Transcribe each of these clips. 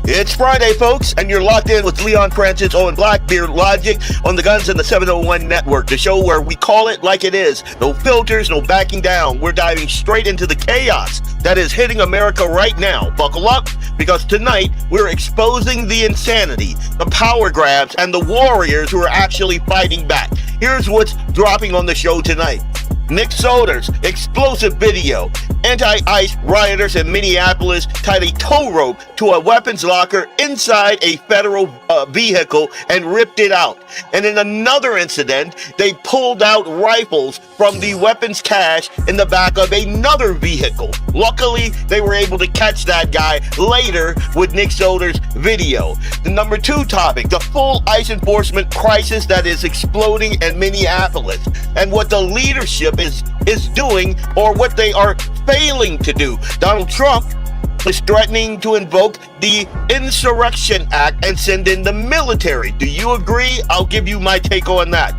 It's Friday, folks, and you're locked in with Leon Francis on BlackBeardLogic on the Guns and the 701 Network, the show where we call it like it is. No filters, no backing down. We're diving straight into the chaos that is hitting America right now. Buckle up, because tonight we're exposing the insanity, the power grabs, and the warriors who are actually fighting back. Here's what's dropping on the show tonight. Nick Sortor's explosive video. Anti-ICE rioters in Minneapolis tied a tow rope to a weapons locker inside a federal vehicle and ripped it out. And in another incident, they pulled out rifles from the weapons cache in the back of another vehicle. Luckily, they were able to catch that guy later with Nick Sortor's video. The number 2 topic, the full ICE enforcement crisis that is exploding in Minneapolis, and what the leadership is doing, or what they are failing to do. Donald Trump is threatening to invoke the Insurrection Act and send in the military. Do you agree? I'll give you my take on that.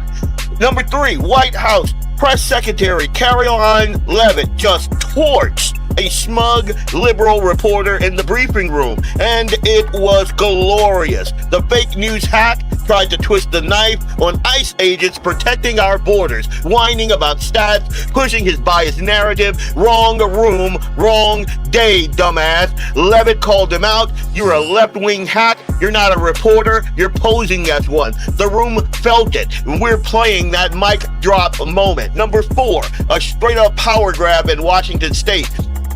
Number 3, White House Press Secretary Karoline Leavitt just torched a smug liberal reporter in the briefing room, and it was glorious. The fake news hack tried to twist the knife on ICE agents protecting our borders, whining about stats, pushing his biased narrative. Wrong room, wrong day, dumbass. Leavitt called him out. You're a left-wing hack. You're not a reporter. You're posing as one. The room felt it. We're playing that mic drop moment. Number 4, a straight-up power grab in Washington State.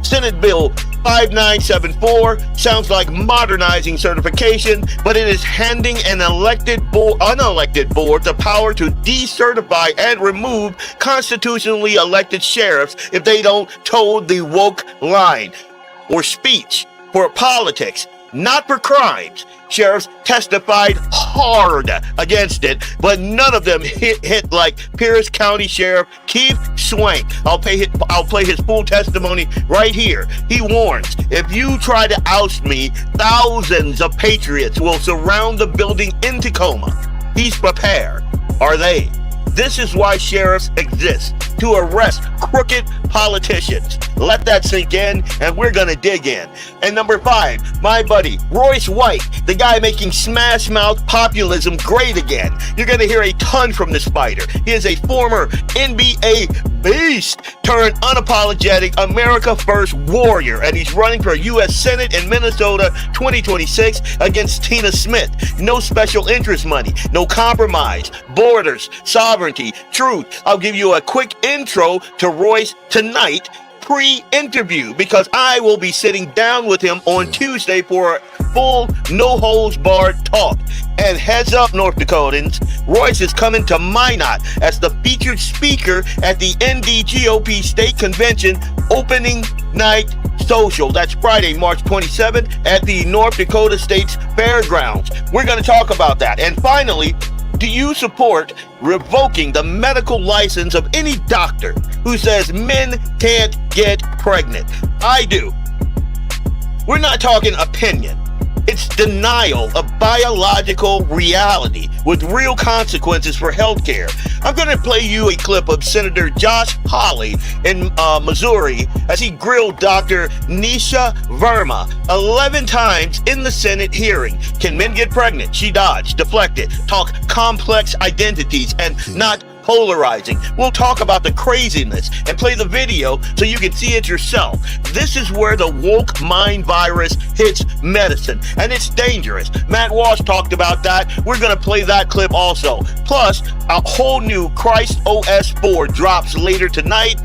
Senate Bill 5974 sounds like modernizing certification, but it is handing an unelected board the power to decertify and remove constitutionally elected sheriffs if they don't toe the woke line or speech for politics, not for crimes. Sheriffs testified hard against it, but none of them hit like Pierce County Sheriff Keith Swank. I'll play his full testimony right here. He warns, if you try to oust me, thousands of patriots will surround the building in Tacoma. He's prepared. Are they? This is why sheriffs exist, to arrest crooked politicians. Let that sink in, and we're gonna dig in. And number 5, my buddy, Royce White, the guy making smash mouth populism great again. You're gonna hear a ton from this fighter. He is a former NBA beast turned unapologetic America First warrior, and he's running for U.S. Senate in Minnesota 2026 against Tina Smith. No special interest money, no compromise, borders, sovereignty, truth. I'll give you a quick intro to Royce tonight, pre-interview, because I will be sitting down with him on Tuesday for a full no-holds-barred talk. And heads up, North Dakotans, Royce is coming to Minot as the featured speaker at the NDGOP State Convention opening night social. That's Friday, March 27th at the North Dakota State's Fairgrounds. We're going to talk about that. And finally, do you support revoking the medical license of any doctor who says men can't get pregnant? I do. We're not talking opinion. It's denial of biological reality with real consequences for healthcare. I'm going to play you a clip of Senator Josh Hawley in Missouri as he grilled Dr. Nisha Verma 11 times in the Senate hearing. Can men get pregnant? She dodged, deflected, talk complex identities and not polarizing. We'll talk about the craziness and play the video so you can see it yourself. This is where the woke mind virus hits medicine, and it's dangerous. Matt Walsh talked about that. We're going to play that clip also. Plus, a whole new Christ OS 4 drops later tonight.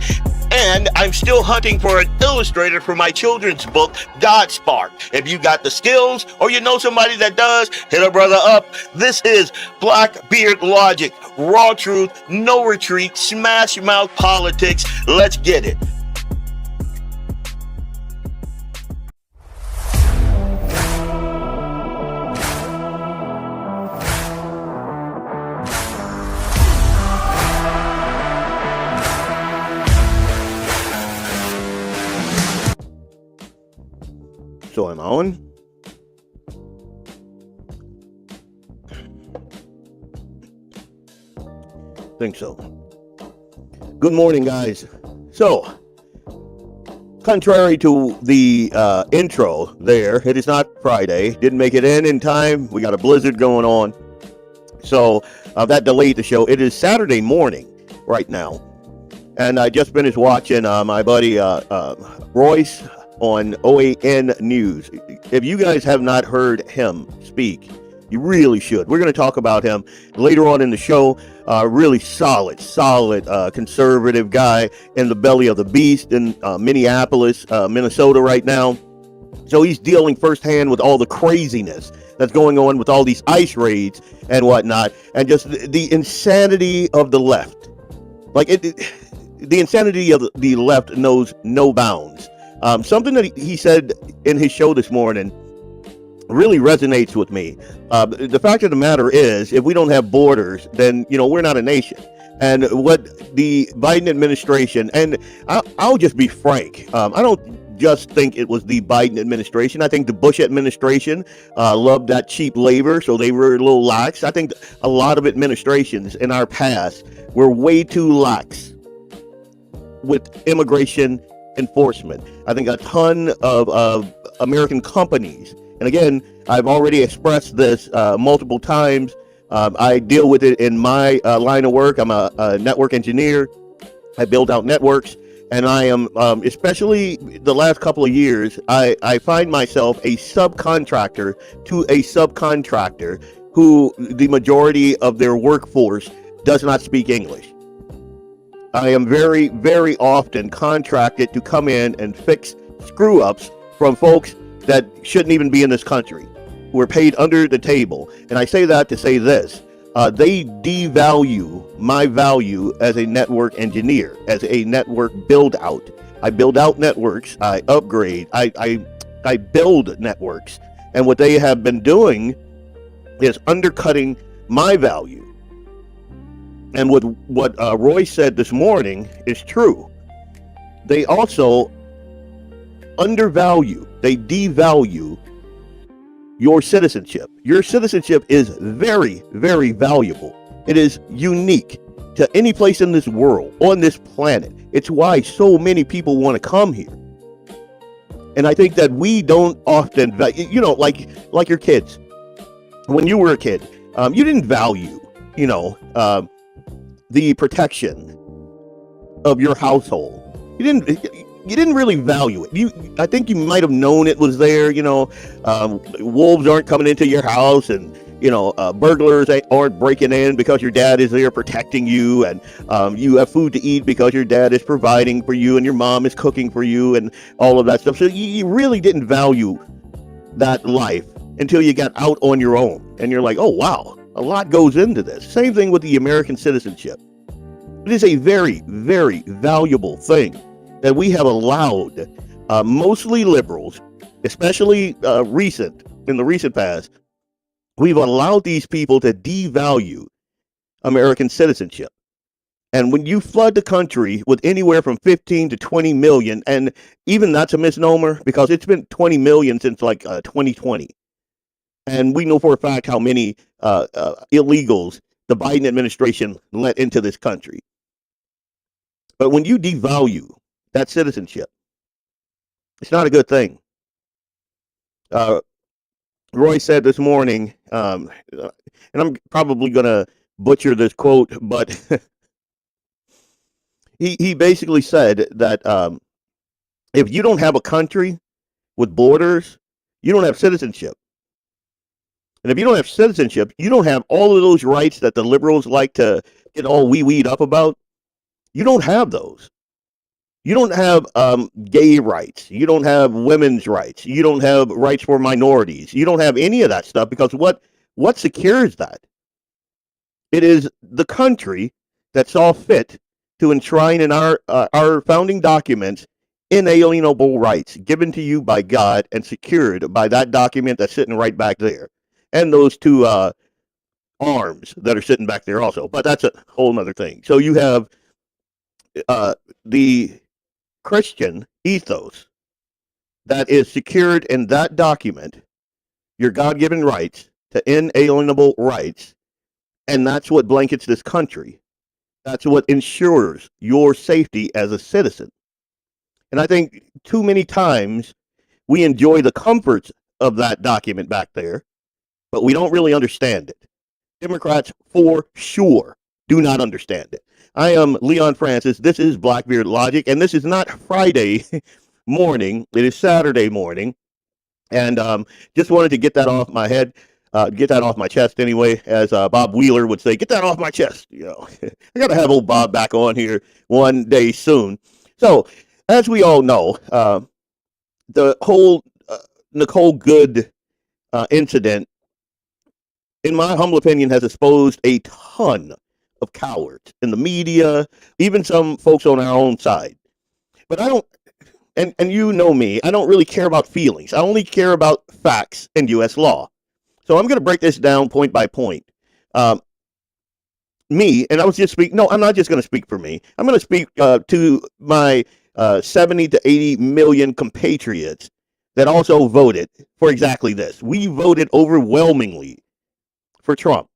And I'm still hunting for an illustrator for my children's book, Godspark. If you got the skills or you know somebody that does, hit a brother up. This is BlackBeardLogic. Raw truth, no retreat, smash mouth politics. Let's get it. So I'm on. Think so. Good morning, guys. So, Contrary to the intro there, it is not Friday. Didn't make it in time. We got a blizzard going on. So that delayed the show. It is Saturday morning right now. And I just finished watching my buddy Royce on OAN News. If you guys have not heard him speak, you really should. We're going to talk about him later on in the show. Really solid conservative guy in the belly of the beast in Minneapolis, Minnesota right now. So he's dealing firsthand with all the craziness that's going on with all these ICE raids and whatnot, and just the insanity of the left. Like the insanity of the left knows no bounds. Something that he said in his show this morning really resonates with me. The fact of the matter is, if we don't have borders, then we're not a nation. And what the Biden administration, and I'll just be frank, I don't just think it was the Biden administration. I think the Bush administration loved that cheap labor, so they were a little lax. I think a lot of administrations in our past were way too lax with immigration enforcement. I think a ton of American companies, and again, I've already expressed this multiple times. I deal with it in my line of work. I'm a network engineer. I build out networks, and I am, especially the last couple of years, I find myself a subcontractor to a subcontractor who the majority of their workforce does not speak English. I am very, very often contracted to come in and fix screw-ups from folks that shouldn't even be in this country. We're paid under the table. And I say that to say this. They devalue my value as a network engineer, as a network build-out. I build out networks. I upgrade. I build networks. And what they have been doing is undercutting my value. And what Roy said this morning is true. They also undervalue, they devalue your citizenship. Your citizenship is very, very valuable. It is unique to any place in this world, on this planet. It's why so many people want to come here. And I think that we don't often, like your kids. When you were a kid, you didn't value, the protection of your household. You didn't really value it. I think you might have known it was there. Wolves aren't coming into your house, and burglars aren't breaking in because your dad is there protecting you, and you have food to eat because your dad is providing for you, and your mom is cooking for you, and all of that stuff. So you really didn't value that life until you got out on your own, and you're like, oh wow, a lot goes into this. Same thing with the American citizenship. It is a very, very valuable thing that we have allowed, mostly liberals, especially in the recent past, we've allowed these people to devalue American citizenship. And when you flood the country with anywhere from 15 to 20 million, and even that's a misnomer because it's been 20 million since 2020. And we know for a fact how many illegals the Biden administration let into this country. But when you devalue that citizenship, it's not a good thing. Roy said this morning, and I'm probably going to butcher this quote, but he basically said that if you don't have a country with borders, you don't have citizenship. And if you don't have citizenship, you don't have all of those rights that the liberals like to get all wee-weed up about. You don't have those. You don't have gay rights. You don't have women's rights. You don't have rights for minorities. You don't have any of that stuff because what secures that? It is the country that saw fit to enshrine in our founding documents inalienable rights given to you by God and secured by that document that's sitting right back there. And those two arms that are sitting back there also. But that's a whole nother thing. So you have the Christian ethos that is secured in that document, your God-given rights to inalienable rights, and that's what blankets this country. That's what ensures your safety as a citizen. And I think too many times we enjoy the comforts of that document back there, but we don't really understand it. Democrats, for sure, do not understand it. I am Leon Francis. This is BlackBeardLogic, and this is not Friday morning. It is Saturday morning. And just wanted to get that off my head, get that off my chest anyway, as Bob Wheeler would say, get that off my chest. You know, I got to have old Bob back on here one day soon. So, as we all know, the whole Nicole Good incident, in my humble opinion, has exposed a ton of cowards in the media, even some folks on our own side. But I don't, and you know me, I don't really care about feelings. I only care about facts and U.S. law. So I'm going to break this down point by point. Me, and I was just speaking, no, I'm not just going to speak for me. I'm going to speak to my 70 to 80 million compatriots that also voted for exactly this. We voted overwhelmingly for Trump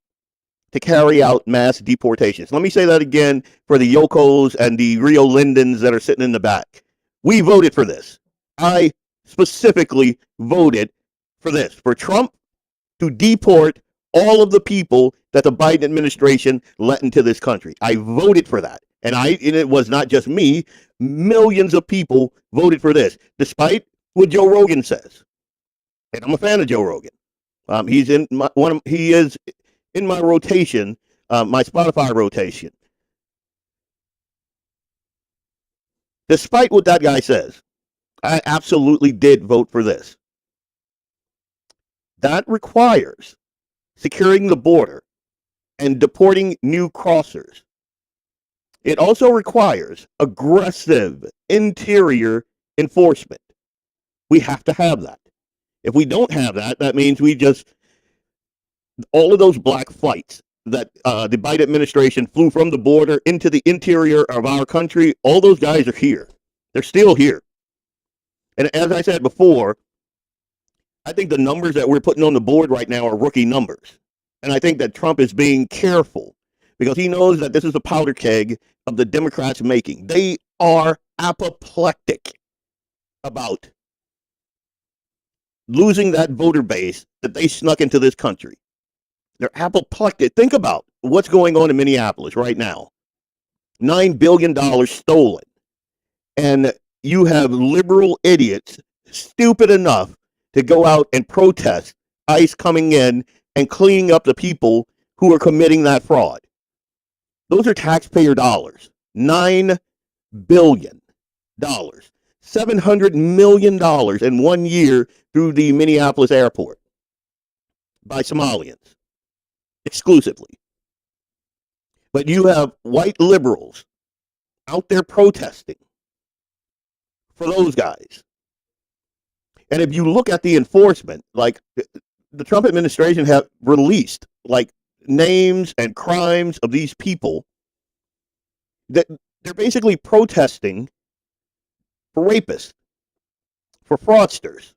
to carry out mass deportations. Let me say that again for the Yokos and the Rio Lindens that are sitting in the back. We voted for this. I specifically voted for this, for Trump to deport all of the people that the Biden administration let into this country. I voted for that. And it was not just me. Millions of people voted for this, despite what Joe Rogan says. And I'm a fan of Joe Rogan. He is in my rotation, my Spotify rotation. Despite what that guy says, I absolutely did vote for this. That requires securing the border and deporting new crossers. It also requires aggressive interior enforcement. We have to have that. If we don't have that, that means all of those black flights that the Biden administration flew from the border into the interior of our country, all those guys are here. They're still here. And as I said before, I think the numbers that we're putting on the board right now are rookie numbers. And I think that Trump is being careful because he knows that this is a powder keg of the Democrats making. They are apoplectic about losing that voter base that they snuck into this country. They're apoplectic. Think about what's going on in Minneapolis right now. $9 billion stolen. And you have liberal idiots stupid enough to go out and protest ICE coming in and cleaning up the people who are committing that fraud. Those are taxpayer dollars. $9 billion. $700 million in 1 year through the Minneapolis airport by Somalians exclusively. But you have white liberals out there protesting for those guys. And if you look at the enforcement, like the Trump administration have released like names and crimes of these people that they're basically protesting for rapists, for fraudsters,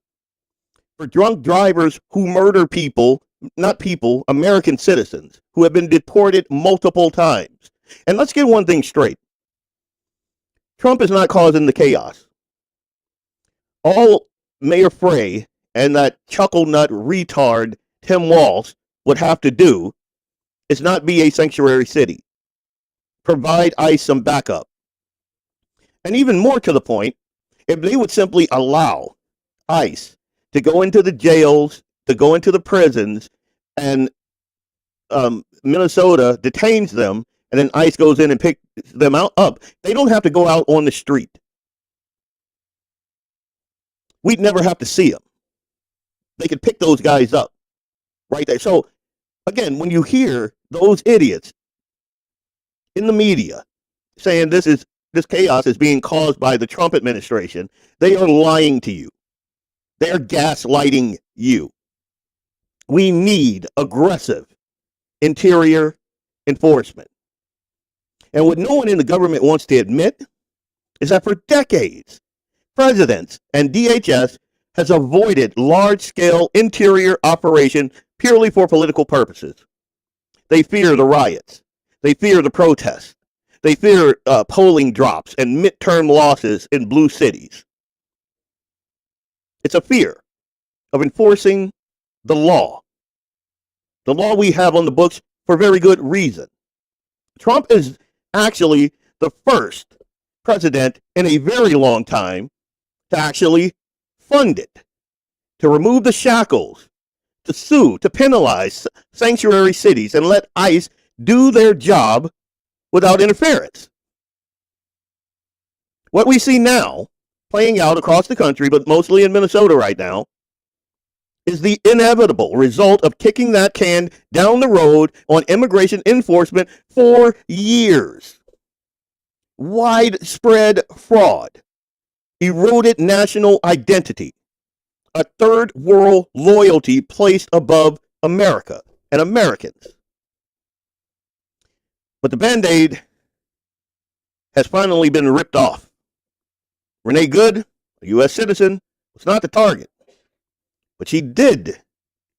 for drunk drivers who murder people, not people, American citizens who have been deported multiple times. And let's get one thing straight. Trump is not causing the chaos. All Mayor Frey and that chuckle nut retard Tim Walz would have to do is not be a sanctuary city. Provide ICE some backup. And even more to the point, if they would simply allow ICE to go into the jails, to go into the prisons, and Minnesota detains them, and then ICE goes in and picks them up, they don't have to go out on the street. We'd never have to see them. They could pick those guys up right there. So, again, when you hear those idiots in the media saying this chaos is being caused by the Trump administration, they are lying to you. They are gaslighting you. We need aggressive interior enforcement. And what no one in the government wants to admit is that for decades, presidents and DHS has avoided large-scale interior operation purely for political purposes. They fear the riots. They fear the protests. They fear polling drops and midterm losses in blue cities. It's a fear of enforcing the law we have on the books for very good reason. Trump is actually the first president in a very long time to actually fund it, to remove the shackles, to sue, to penalize sanctuary cities and let ICE do their job without interference. What we see now playing out across the country, but mostly in Minnesota right now, is the inevitable result of kicking that can down the road on immigration enforcement for years. Widespread fraud, eroded national identity, a third world loyalty placed above America and Americans. But the Band-Aid has finally been ripped off. Renee Good, a U.S. citizen, was not the target, but she did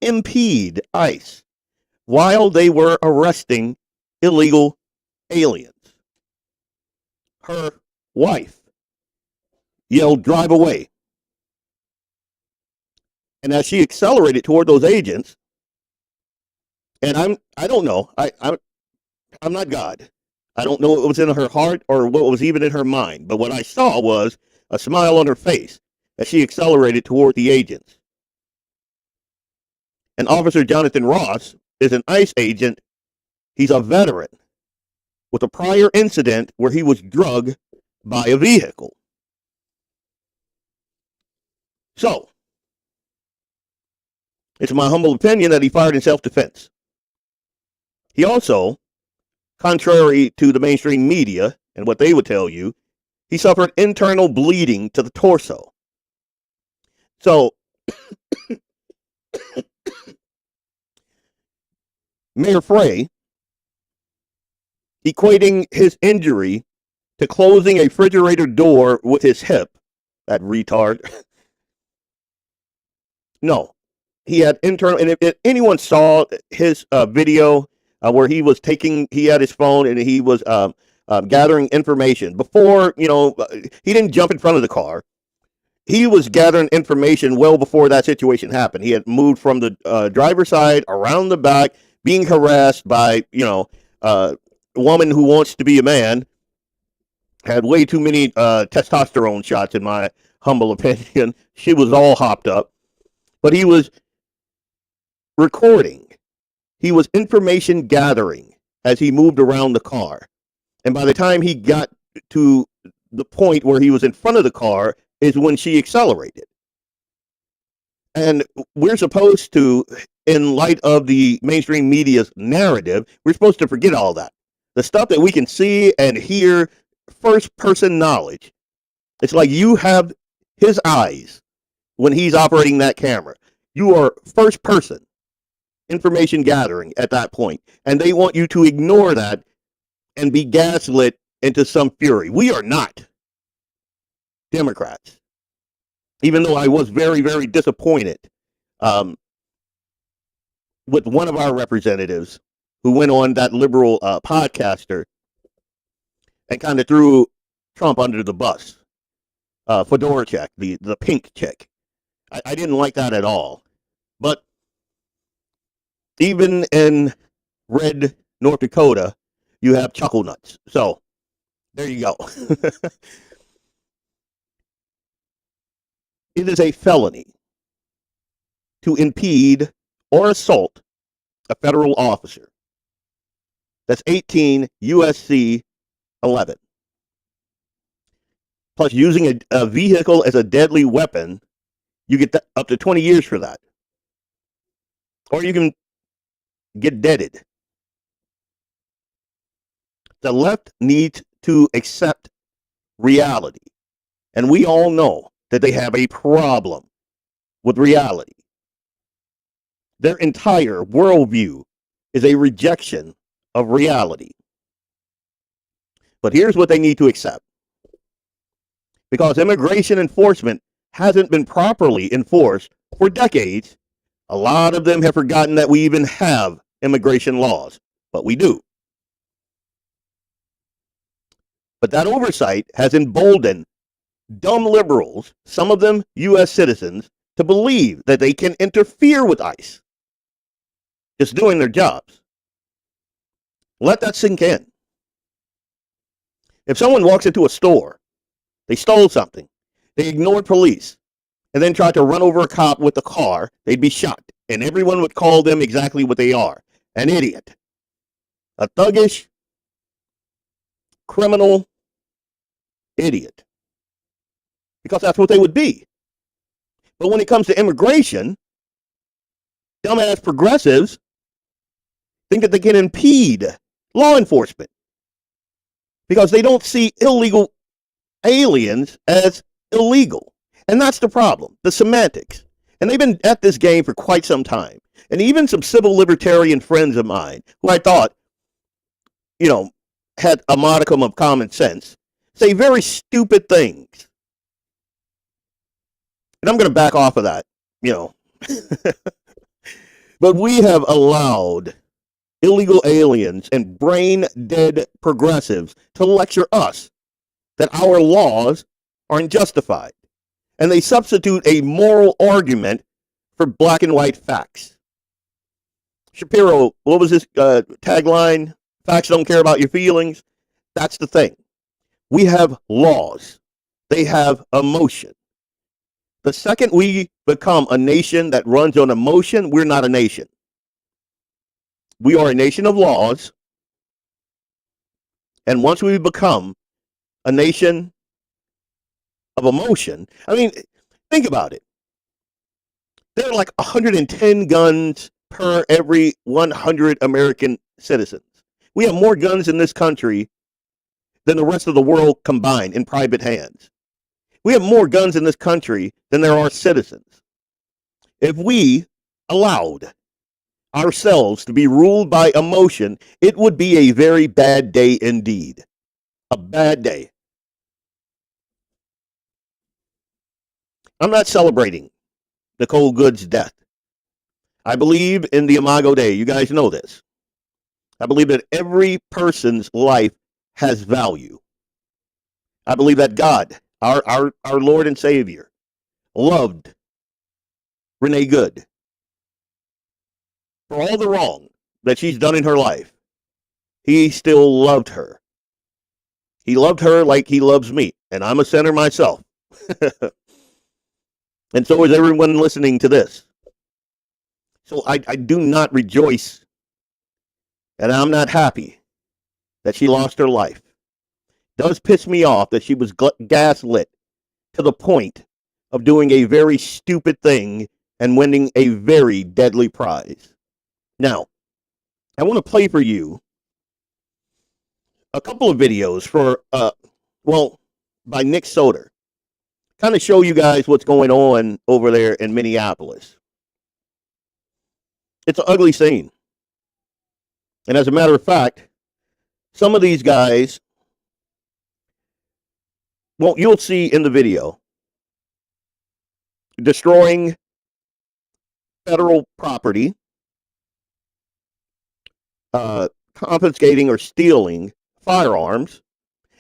impede ICE while they were arresting illegal aliens. Her wife yelled, "Drive away." And as she accelerated toward those agents, and I don't know, I'm not God. I don't know what was in her heart or what was even in her mind, but what I saw was a smile on her face as she accelerated toward the agents. And Officer Jonathan Ross is an ICE agent. He's a veteran with a prior incident where he was drugged by a vehicle. So, it's my humble opinion that he fired in self-defense. He also, contrary to the mainstream media and what they would tell you, he suffered internal bleeding to the torso. So, Mayor Frey equating his injury to closing a refrigerator door with his hip, that retard. No, he had internal, and if anyone saw his video where he had his phone and he was gathering information before, he didn't jump in front of the car. He was gathering information well before that situation happened. He had moved from the driver's side around the back, being harassed by, a woman who wants to be a man, had way too many testosterone shots, in my humble opinion. She was all hopped up. But he was recording. He was information gathering as he moved around the car. And by the time he got to the point where he was in front of the car is when she accelerated. And we're supposed to, in light of the mainstream media's narrative, we're supposed to forget all that. The stuff that we can see and hear, first-person knowledge. It's like you have his eyes when he's operating that camera. You are first-person information gathering at that point. And they want you to ignore that and be gaslit into some fury. We are not Democrats. Even though I was very, very disappointed with one of our representatives who went on that liberal podcaster and kind of threw Trump under the bus. Fedora check, the pink chick. I didn't like that at all. But even in red North Dakota, you have chuckle nuts. So there you go. It is a felony to impede or assault a federal officer. That's 18 USC 11. Plus, using a vehicle as a deadly weapon, you get up to 20 years for that. Or you can get deaded. The left needs to accept reality. And we all know that they have a problem with reality. Their entire worldview is a rejection of reality. But here's what they need to accept. Because immigration enforcement hasn't been properly enforced for decades, a lot of them have forgotten that we even have immigration laws, but we do. But that oversight has emboldened dumb liberals, some of them U.S. citizens, to believe that they can interfere with ICE just doing their jobs. Let that sink in. If someone walks into a store, they stole something, they ignored police, and then tried to run over a cop with a car, they'd be shot. And everyone would call them exactly what they are: an idiot, a thuggish, criminal idiot. Because that's what they would be. But when it comes to immigration, dumbass progressives think that they can impede law enforcement because they don't see illegal aliens as illegal. And that's the problem, the semantics. And they've been at this game for quite some time. And even some civil libertarian friends of mine, who I thought, had a modicum of common sense, say very stupid things. And I'm going to back off of that, But we have allowed illegal aliens and brain-dead progressives to lecture us that our laws are unjustified. And they substitute a moral argument for black and white facts. Shapiro, what was his tagline? Facts don't care about your feelings. That's the thing. We have laws. They have emotion. The second we become a nation that runs on emotion, we're not a nation. We are a nation of laws. And once we become a nation of emotion, think about it. There are like 110 guns per every 100 American citizens. We have more guns in this country than the rest of the world combined in private hands. We have more guns in this country than there are citizens. If we allowed ourselves to be ruled by emotion, it would be a very bad day indeed. A bad day. I'm not celebrating Nicole Good's death. I believe in the Imago Dei. You guys know this. I believe that every person's life has value. I believe that God, our Lord and Savior, loved Renee Good for all the wrong that she's done in her life. He still loved her. He loved her like he loves me, and I'm a sinner myself. And so is everyone listening to this. So I do not rejoice, and I'm not happy that she lost her life. It does piss me off that she was gaslit to the point of doing a very stupid thing and winning a very deadly prize. Now, I want to play for you a couple of videos by Nick Sortor. Kind of show you guys what's going on over there in Minneapolis. It's an ugly scene. And as a matter of fact, some of these guys, you'll see in the video, destroying federal property, confiscating or stealing firearms,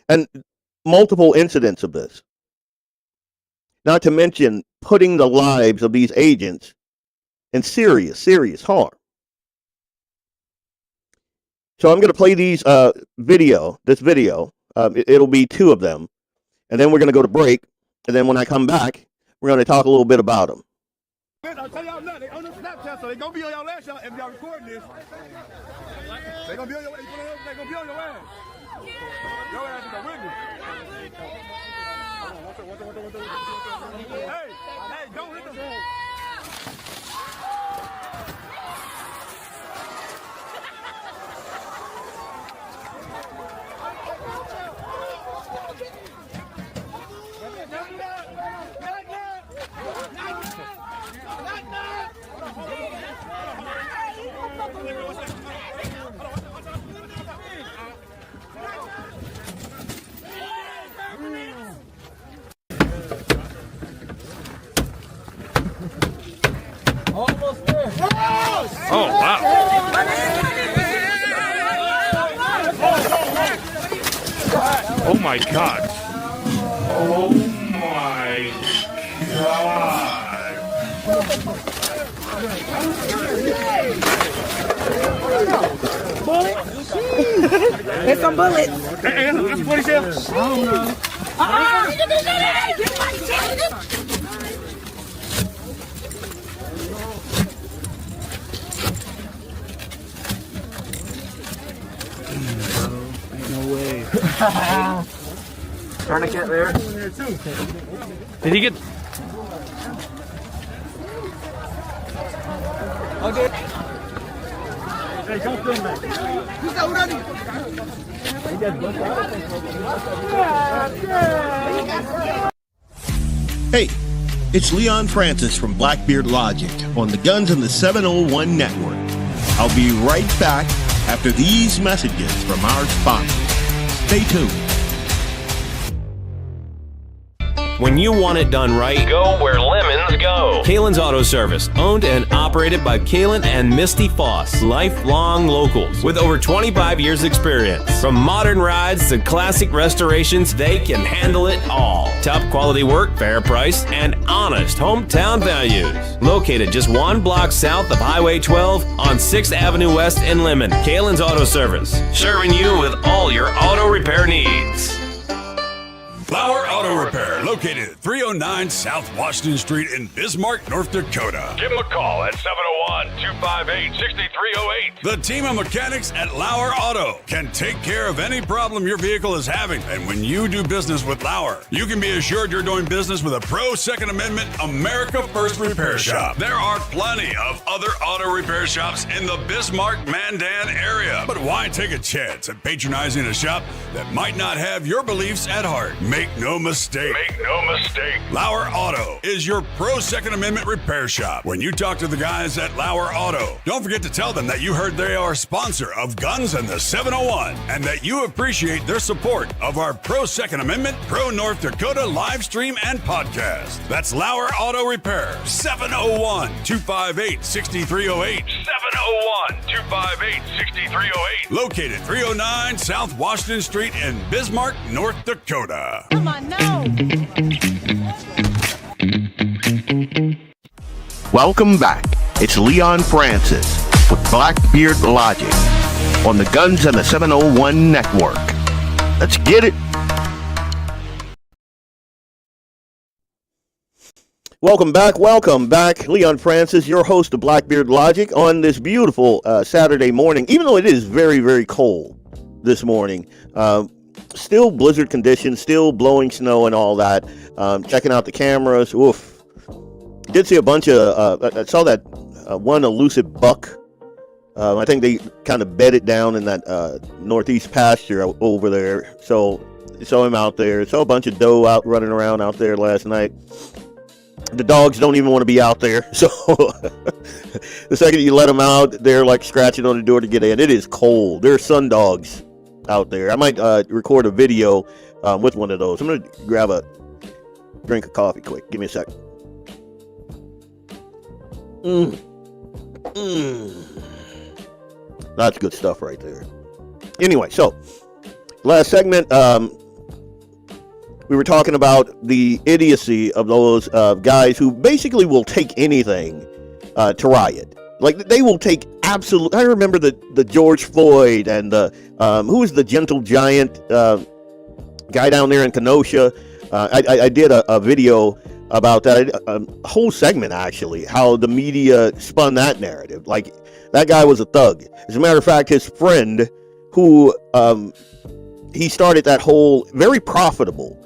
and multiple incidents of this. Not to mention putting the lives of these agents in serious, serious harm. So I'm going to play this video. It'll be two of them. And then we're going to go to break. And then when I come back, we're going to talk a little bit about them. I'll tell y'all nothing. They on the Snapchat, so they gonna be on y'all ass if y'all recording this. They gonna be on your ass. They gonna be on your ass. Your ass is a witness. Hey, don't hit them. Almost Oh my God. Oh my God. Bullets? There's some bullets. Hey, that's what he said. I don't know. Ain't no way. Tourniquet there. Did he get? Okay. Hey, come film that. Hey, it's Leon Francis from BlackBeardLogic on the Guns and the 701 Network. I'll be right back after these messages from our sponsors. Stay tuned. When you want it done right, go where lemons go. Kalen's Auto Service, owned and operated by Kalen and Misty Foss, lifelong locals with over 25 years experience. From modern rides to classic restorations, they can handle it all. Top quality work, fair price, and honest hometown values. Located just 1 block south of Highway 12 on 6th Avenue West in Lemon. Kalen's Auto Service, serving you with all your auto repair needs. LAUER Auto Repair, located at 309 South Washington Street in Bismarck, North Dakota. Give them a call at 701-258-6308. The team of mechanics at LAUER Auto can take care of any problem your vehicle is having. And when you do business with LAUER, you can be assured you're doing business with a pro Second Amendment America First repair shop. There are plenty of other auto repair shops in the Bismarck-Mandan area. But why take a chance at patronizing a shop that might not have your beliefs at heart? Make no mistake. Make no mistake. LAUER Auto is your pro Second Amendment repair shop. When you talk to the guys at LAUER Auto, don't forget to tell them that you heard they are a sponsor of Guns and the 701 and that you appreciate their support of our pro Second Amendment, pro North Dakota live stream and podcast. That's LAUER Auto Repair, 701-258-6308. 701-258-6308. Located 309 South Washington Street in Bismarck, North Dakota. Come on, no. Welcome back. It's Leon Francis with BlackBeardLogic on the Guns and the 701 Network. Let's get it. Welcome back. Leon Francis, your host of BlackBeardLogic on this beautiful Saturday morning, even though it is very, very cold this morning. Still blizzard conditions, still blowing snow and all that. Checking out the cameras. Oof. Did see a bunch of, I saw that one elusive buck. I think they kind of bedded down in that northeast pasture over there. So saw him out there. Saw a bunch of doe out running around out there last night. The dogs don't even want to be out there. So the second you let them out, they're like scratching on the door to get in. It is cold. There are sun dogs out there. I might record a video with one of those. I'm going to grab a drink of coffee quick. Give me a second. That's good stuff right there. Anyway, so last segment, we were talking about the idiocy of those guys who basically will take anything to riot. Like, they will take absolute. I remember the George Floyd and who was the Gentle Giant guy down there in Kenosha. I did a video about that, a whole segment actually, how the media spun that narrative. Like, that guy was a thug. As a matter of fact, his friend, who he started that whole very profitable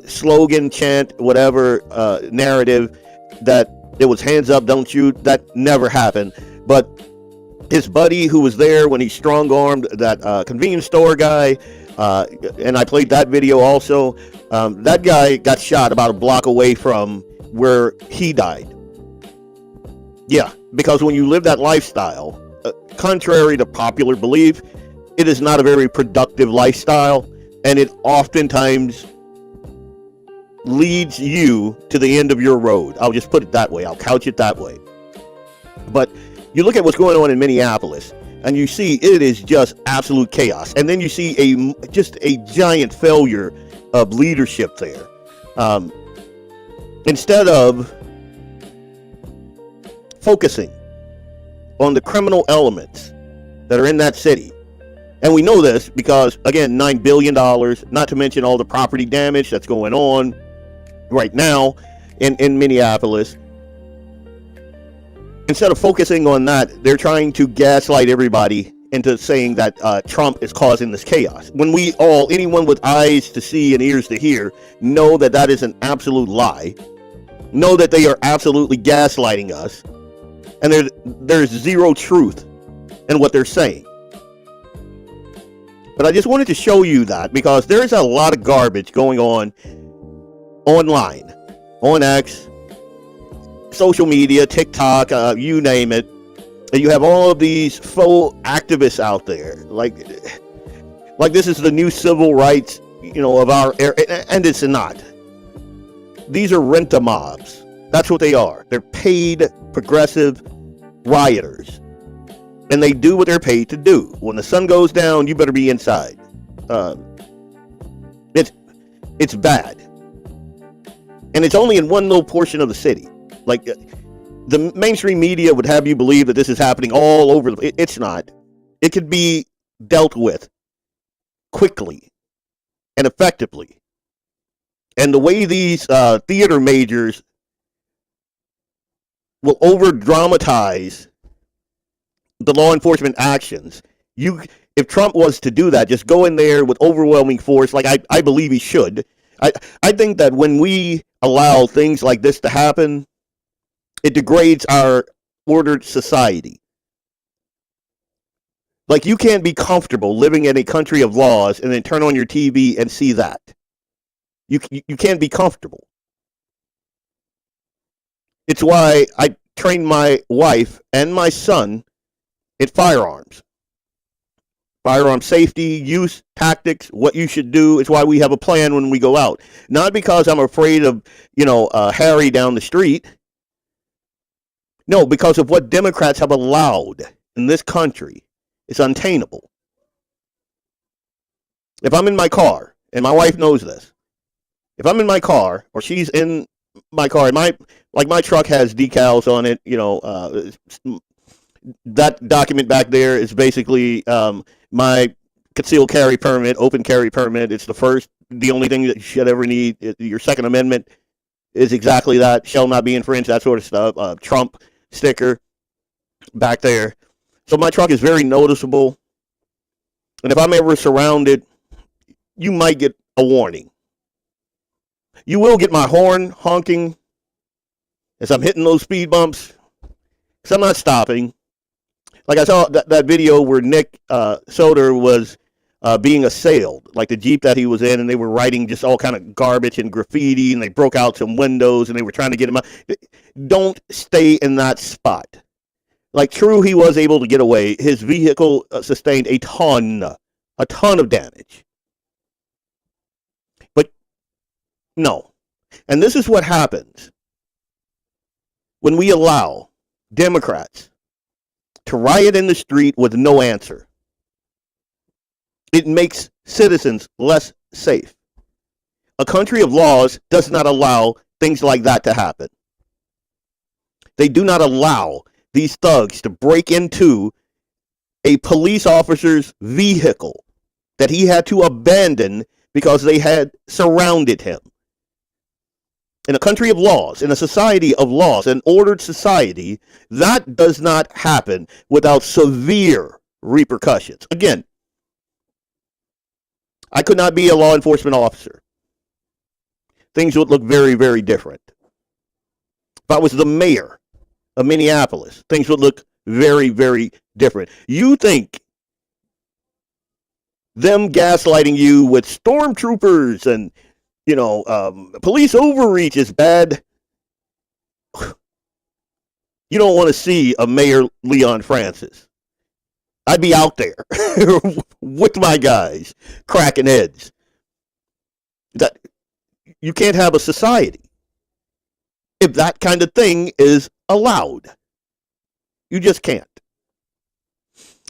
slogan, chant, whatever narrative that it was hands up, don't shoot. That never happened. But his buddy who was there when he strong-armed that convenience store guy, and I played that video also, that guy got shot about a block away from where he died. Yeah, because when you live that lifestyle, contrary to popular belief, it is not a very productive lifestyle, and it oftentimes leads you to the end of your road. I'll just put it that way. I'll couch it that way. But you look at what's going on in Minneapolis, and you see it is just absolute chaos. And then you see just a giant failure of leadership there. Instead of focusing on the criminal elements that are in that city. And we know this because, again, $9 billion, not to mention all the property damage that's going on right now in Minneapolis. Instead of focusing on that, they're trying to gaslight everybody into saying that Trump is causing this chaos. When anyone with eyes to see and ears to hear, know that that is an absolute lie. Know that they are absolutely gaslighting us. And there's zero truth in what they're saying. But I just wanted to show you that because there's a lot of garbage going on online, on X, social media, TikTok, you name it. And you have all of these faux activists out there, like this is the new civil rights, of our era, and it's not. These are rent-a-mobs. That's what they are. They're paid progressive rioters, and they do what they're paid to do. When the sun goes down, you better be inside. It's bad, and it's only in one little portion of the city. Like the mainstream media would have you believe that this is happening all over. It's not. It could be dealt with quickly and effectively. And the way these theater majors will over-dramatize the law enforcement actions. If Trump was to do that, just go in there with overwhelming force, like I believe he should. I think that when we allow things like this to happen, it degrades our ordered society. Like, you can't be comfortable living in a country of laws and then turn on your TV and see that. You can't be comfortable. It's why I train my wife and my son in firearms. Firearm safety, use, tactics, what you should do. It's why we have a plan when we go out. Not because I'm afraid of, Harry down the street. No, because of what Democrats have allowed in this country. It's untenable. If I'm in my car, and my wife knows this, if I'm in my car, or she's in my car, my truck has decals on it, that document back there is basically my concealed carry permit, open carry permit. It's the only thing that you should ever need. Your Second Amendment is exactly that, shall not be infringed, that sort of stuff. Trump sticker back there. So my truck is very noticeable. And if I'm ever surrounded, you might get a warning. You will get my horn honking as I'm hitting those speed bumps, because I'm not stopping. Like I saw that video where Nick Sortor was being assailed, like the Jeep that he was in, and they were writing just all kind of garbage and graffiti, and they broke out some windows, and they were trying to get him out. Don't stay in that spot. Like, true, he was able to get away. His vehicle sustained a ton of damage. But no. And this is what happens when we allow Democrats to riot in the street with no answer. It makes citizens less safe. A country of laws does not allow things like that to happen. They do not allow these thugs to break into a police officer's vehicle that he had to abandon because they had surrounded him. In a country of laws, in a society of laws, an ordered society, that does not happen without severe repercussions. Again, I could not be a law enforcement officer. Things would look very, very different. If I was the mayor of Minneapolis, things would look very, very different. You think them gaslighting you with stormtroopers and police overreach is bad? You don't want to see a Mayor Leon Francis. I'd be out there with my guys cracking heads. That you can't have a society if that kind of thing is allowed. You just can't.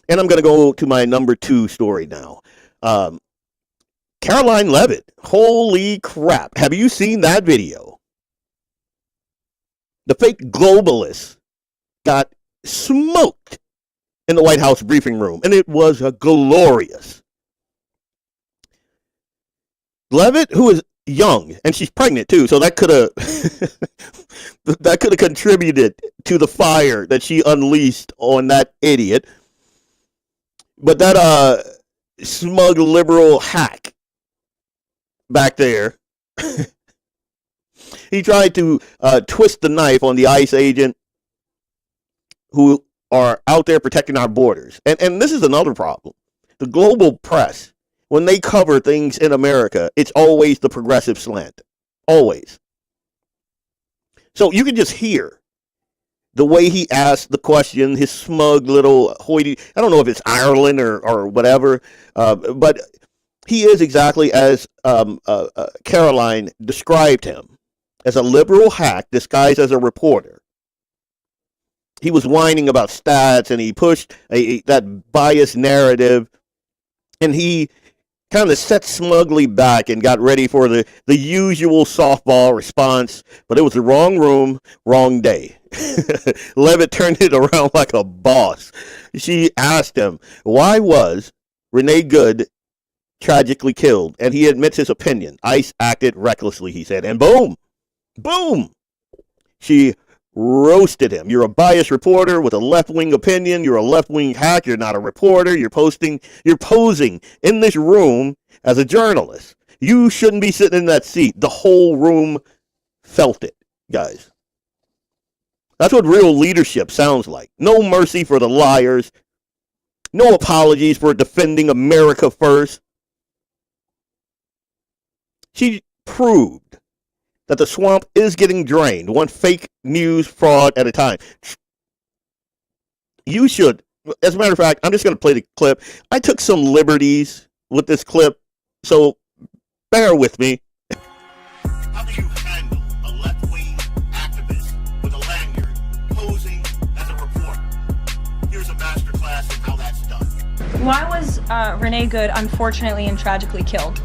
And I'm going to go to my number 2 story now. Caroline Leavitt. Holy crap. Have you seen that video? The fake globalist got smoked in the White House briefing room, and it was glorious. Leavitt, who is young, and she's pregnant too, so that could have contributed to the fire that she unleashed on that idiot. But that smug liberal hack back there, he tried to twist the knife on the ICE agent who are out there protecting our borders. And this is another problem. The global press, when they cover things in America, it's always the progressive slant. Always. So you can just hear the way he asked the question, his smug little hoity, I don't know if it's Ireland or whatever, but he is exactly as Caroline described him, as a liberal hack disguised as a reporter. He was whining about stats, and he pushed that biased narrative, and he kind of sat smugly back and got ready for the usual softball response, but it was the wrong room, wrong day. Leavitt turned it around like a boss. She asked him, why was Renee Good tragically killed? And he admits his opinion. ICE acted recklessly, he said, and boom, she roasted him. You're a biased reporter with a left-wing opinion. You're a left-wing hack. You're not a reporter. You're posing in this room as a journalist. You shouldn't be sitting in that seat. The whole room felt it, guys. That's what real leadership sounds like. No mercy for the liars. No apologies for defending America first. She proved that the swamp is getting drained, one fake news fraud at a time. You should, as a matter of fact, I'm just going to play the clip. I took some liberties with this clip, so bear with me. How do you handle a left-wing activist with a lanyard posing as a reporter? Here's a master class in how that's done. Why was Renee Good unfortunately and tragically killed?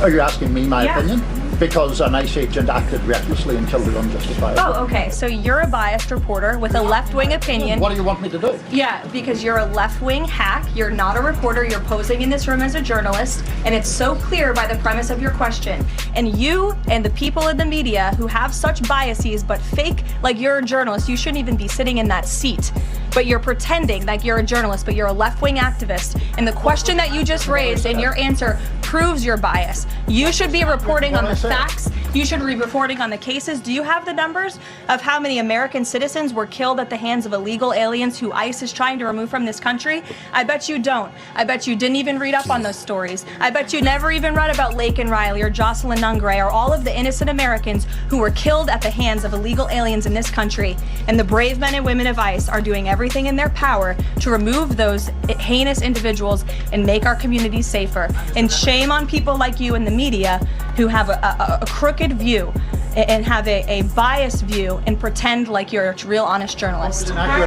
Are you asking me my Yeah. opinion? Because an ICE agent acted recklessly and killed it unjustifiably. Oh, okay. So you're a biased reporter with a left-wing opinion. What do you want me to do? Yeah, because you're a left-wing hack. You're not a reporter. You're posing in this room as a journalist, and it's so clear by the premise of your question. And you and the people in the media who have such biases but fake like you're a journalist, you shouldn't even be sitting in that seat. But you're pretending like you're a journalist, but you're a left-wing activist. And the question that you just raised and your answer proves your bias. You should be reporting on the facts. You should be reporting on the cases. Do you have the numbers of how many American citizens were killed at the hands of illegal aliens who ICE is trying to remove from this country? I bet you don't. I bet you didn't even read up on those stories. I bet you never even read about Laken Riley or Jocelyn Nungray or all of the innocent Americans who were killed at the hands of illegal aliens in this country. And the brave men and women of ICE are doing everything in their power to remove those heinous individuals and make our communities safer. And shame on people like you in the media who have a crooked view and have a biased view and pretend like you're a real honest journalist. I'm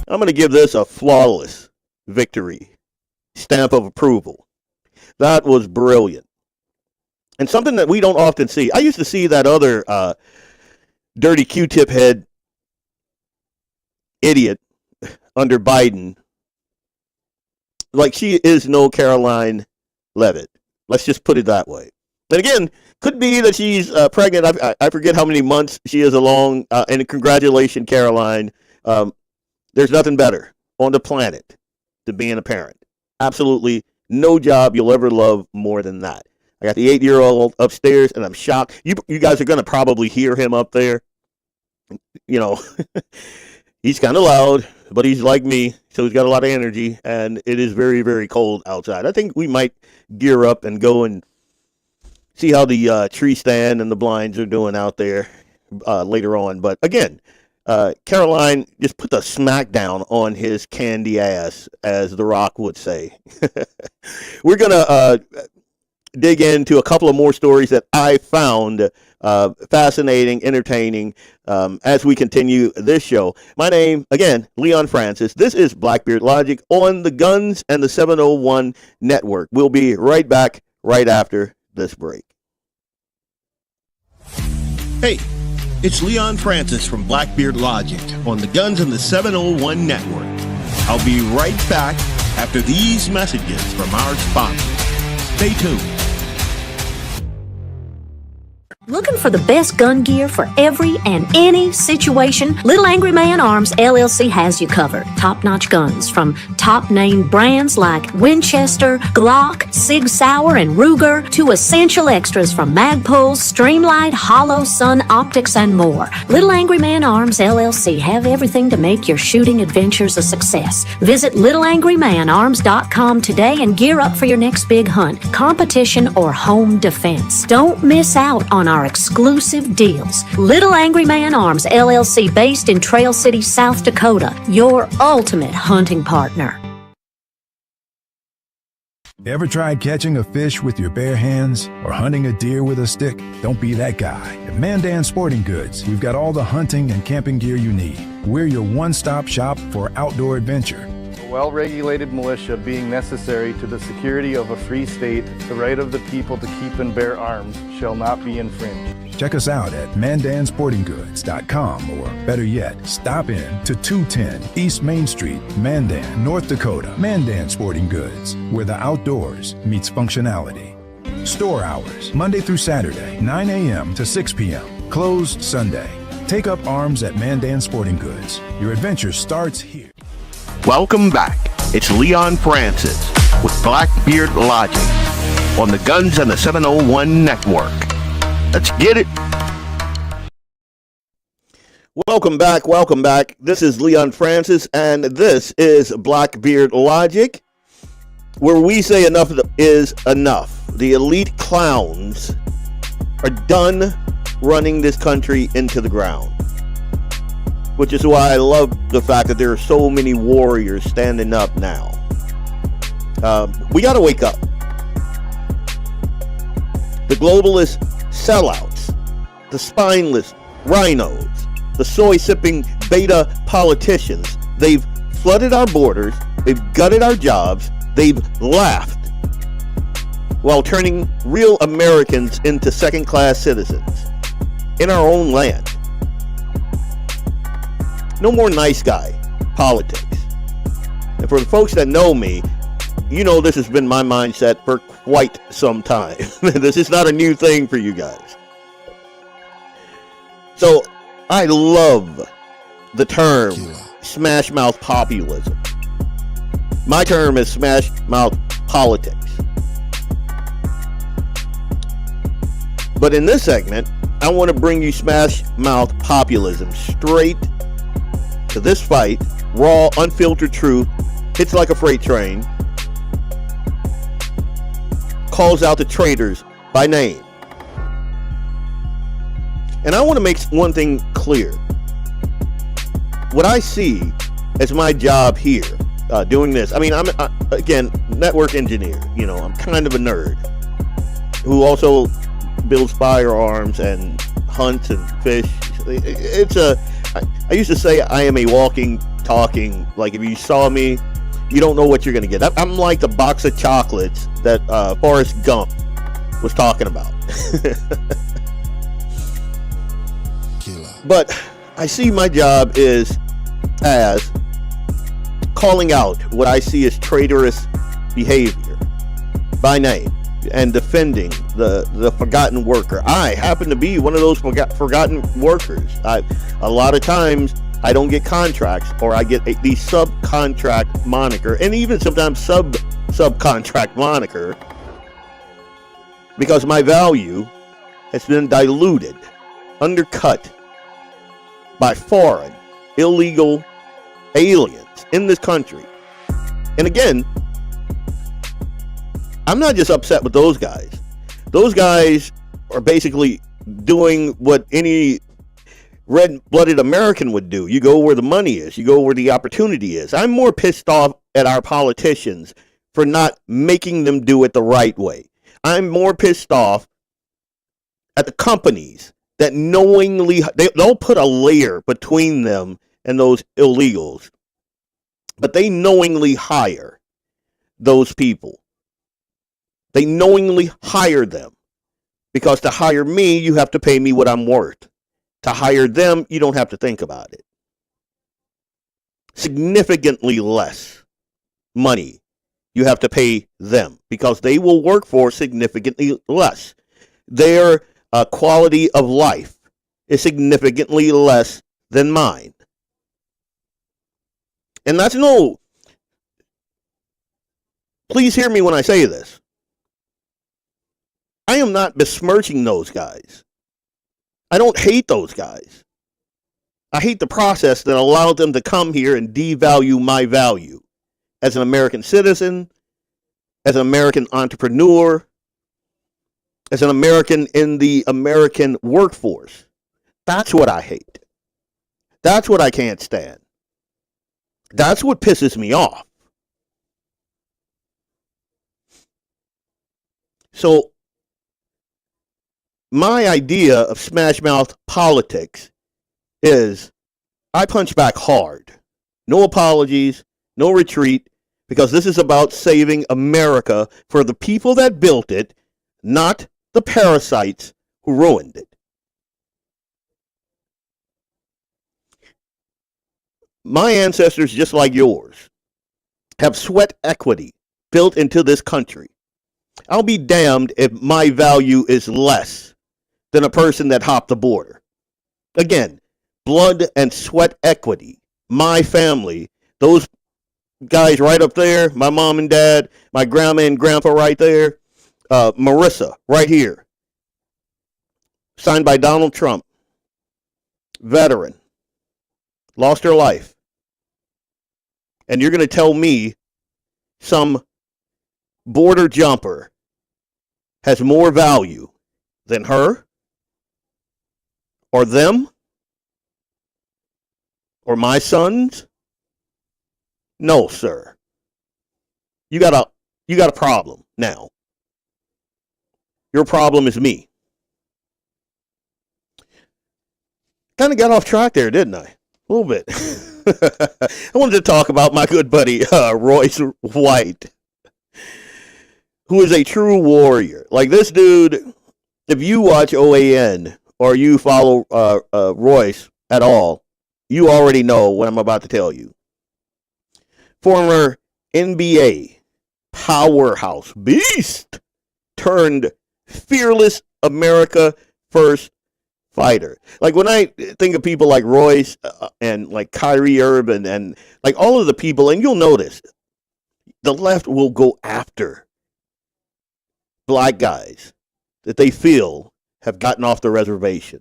going to give this a flawless victory. Stamp of approval. That was brilliant. And something that we don't often see. I used to see that other dirty Q-tip head idiot under Biden. Like, she is no Caroline Leavitt. Let's just put it that way. And again, could be that she's pregnant. I forget how many months she is along. And congratulations, Caroline. There's nothing better on the planet than being a parent. Absolutely no job you'll ever love more than that. I got the 8-year-old upstairs, and I'm shocked. You guys are going to probably hear him up there. You know, he's kind of loud, but he's like me, so he's got a lot of energy, and it is very, very cold outside. I think we might gear up and go and see how the tree stand and the blinds are doing out there later on. But again, Caroline just put the smack down on his candy ass, as The Rock would say. We're going to dig into a couple of more stories that I found fascinating, entertaining as we continue this show. My name, again, Leon Francis. This is Blackbeard Logic on the Guns and the 701 Network. We'll be right back right after this break. Hey, it's Leon Francis from Blackbeard Logic on the Guns and the 701 Network. I'll be right back after these messages from our sponsors. Stay tuned. Looking for the best gun gear for every and any situation? Little Angry Man Arms LLC has you covered. Top-notch guns from top-name brands like Winchester, Glock, Sig Sauer, and Ruger to essential extras from Magpul, Streamlight, Hollow, Sun Optics, and more. Little Angry Man Arms LLC have everything to make your shooting adventures a success. Visit littleangrymanarms.com today and gear up for your next big hunt, competition, or home defense. Don't miss out on our exclusive deals. Little Angry Man Arms LLC, based in Trail City, South Dakota, your ultimate hunting partner. Ever tried catching a fish with your bare hands or hunting a deer with a stick? Don't be that guy. At Mandan Sporting Goods, we've got all the hunting and camping gear you need. We're your one-stop shop for outdoor adventure. A well-regulated militia being necessary to the security of a free state, the right of the people to keep and bear arms shall not be infringed. Check us out at mandansportinggoods.com, or better yet, stop in to 210 East Main Street, Mandan, North Dakota. Mandan Sporting Goods, where the outdoors meets functionality. Store hours, Monday through Saturday, 9 a.m. to 6 p.m. Closed Sunday. Take up arms at Mandan Sporting Goods. Your adventure starts here. Welcome back. It's Leon Francis with Blackbeard Logic on the Guns and the 701 Network. Let's get it. Welcome back. Welcome back. This is Leon Francis, and this is Blackbeard Logic, where we say enough is enough. The elite clowns are done running this country into the ground, which is why I love the fact that there are so many warriors standing up now. We got to wake up. The globalist sellouts, the spineless rhinos, the soy-sipping beta politicians, they've flooded our borders, they've gutted our jobs, they've laughed while turning real Americans into second-class citizens in our own land. No more nice guy politics. And for the folks that know me, you know this has been my mindset for quite some time. This is not a new thing for you guys. So I love the term smash mouth populism. My term is smash mouth politics. But in this segment, I want to bring you smash mouth populism straight to this fight. Raw, unfiltered truth hits like a freight train, calls out the traitors by name. And I want to make one thing clear. What I see as my job here, doing this, I mean, I'm, again, network engineer. You know, I'm kind of a nerd who also builds firearms and hunts and fish. I used to say I am a walking, talking, like if you saw me, you don't know what you're going to get. I'm like the box of chocolates that Forrest Gump was talking about. But I see my job is as calling out what I see as traitorous behavior by name and defending the forgotten worker. I happen to be one of those forgotten workers. A lot of times I don't get contracts, or I get the subcontract moniker, and even sometimes subcontract moniker, because my value has been diluted, undercut by foreign, illegal aliens in this country. And again, I'm not just upset with those guys. Those guys are basically doing what any red-blooded American would do. You go where the money is. You go where the opportunity is. I'm more pissed off at our politicians for not making them do it the right way. I'm more pissed off at the companies that knowingly, they'll put a layer between them and those illegals, but they knowingly hire those people. They knowingly hire them, because to hire me, you have to pay me what I'm worth. To hire them, you don't have to think about it. Significantly less money you have to pay them, because they will work for significantly less. Their quality of life is significantly less than mine. And that's please hear me when I say this. I am not besmirching those guys. I don't hate those guys. I hate the process that allowed them to come here and devalue my value as an American citizen, as an American entrepreneur, as an American in the American workforce. That's what I hate. That's what I can't stand. That's what pisses me off. So, my idea of smash mouth politics is I punch back hard. No apologies, no retreat, because this is about saving America for the people that built it, not the parasites who ruined it. My ancestors, just like yours, have sweat equity built into this country. I'll be damned if my value is less than a person that hopped the border. Again, blood and sweat equity. My family, those guys right up there, my mom and dad, my grandma and grandpa right there, Marissa right here, signed by Donald Trump, veteran, lost her life. And you're going to tell me some border jumper has more value than her or them or my sons? No, sir. You got a problem now. Your problem is me. Kind of got off track there, didn't I? A little bit. I wanted to talk about my good buddy Royce White, who is a true warrior. Like this dude, if you watch OAN or you follow Royce at all, you already know what I'm about to tell you. Former NBA powerhouse beast turned fearless America first fighter. Like when I think of people like Royce and like Kyrie Irving and like all of the people, and you'll notice the left will go after black guys that they feel have gotten off the reservation.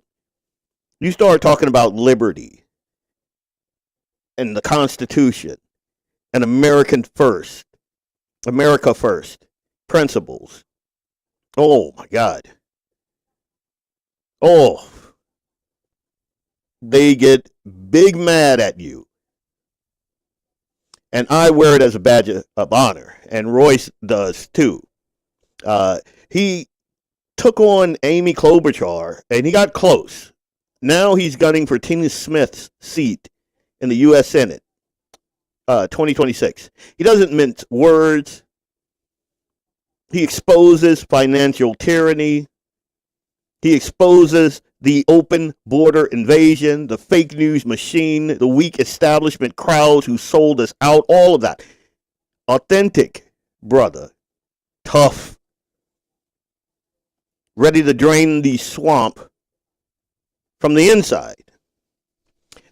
You start talking about liberty and the Constitution and America first principles. Oh my God. Oh, they get big mad at you. And I wear it as a badge of honor. And Royce does too. He took on Amy Klobuchar and he got close. Now he's gunning for Tina Smith's seat in the U.S. Senate, 2026. He doesn't mince words. He exposes financial tyranny. He exposes the open border invasion, the fake news machine, the weak establishment crowds who sold us out, all of that. Authentic, brother. Tough. Ready to drain the swamp from the inside.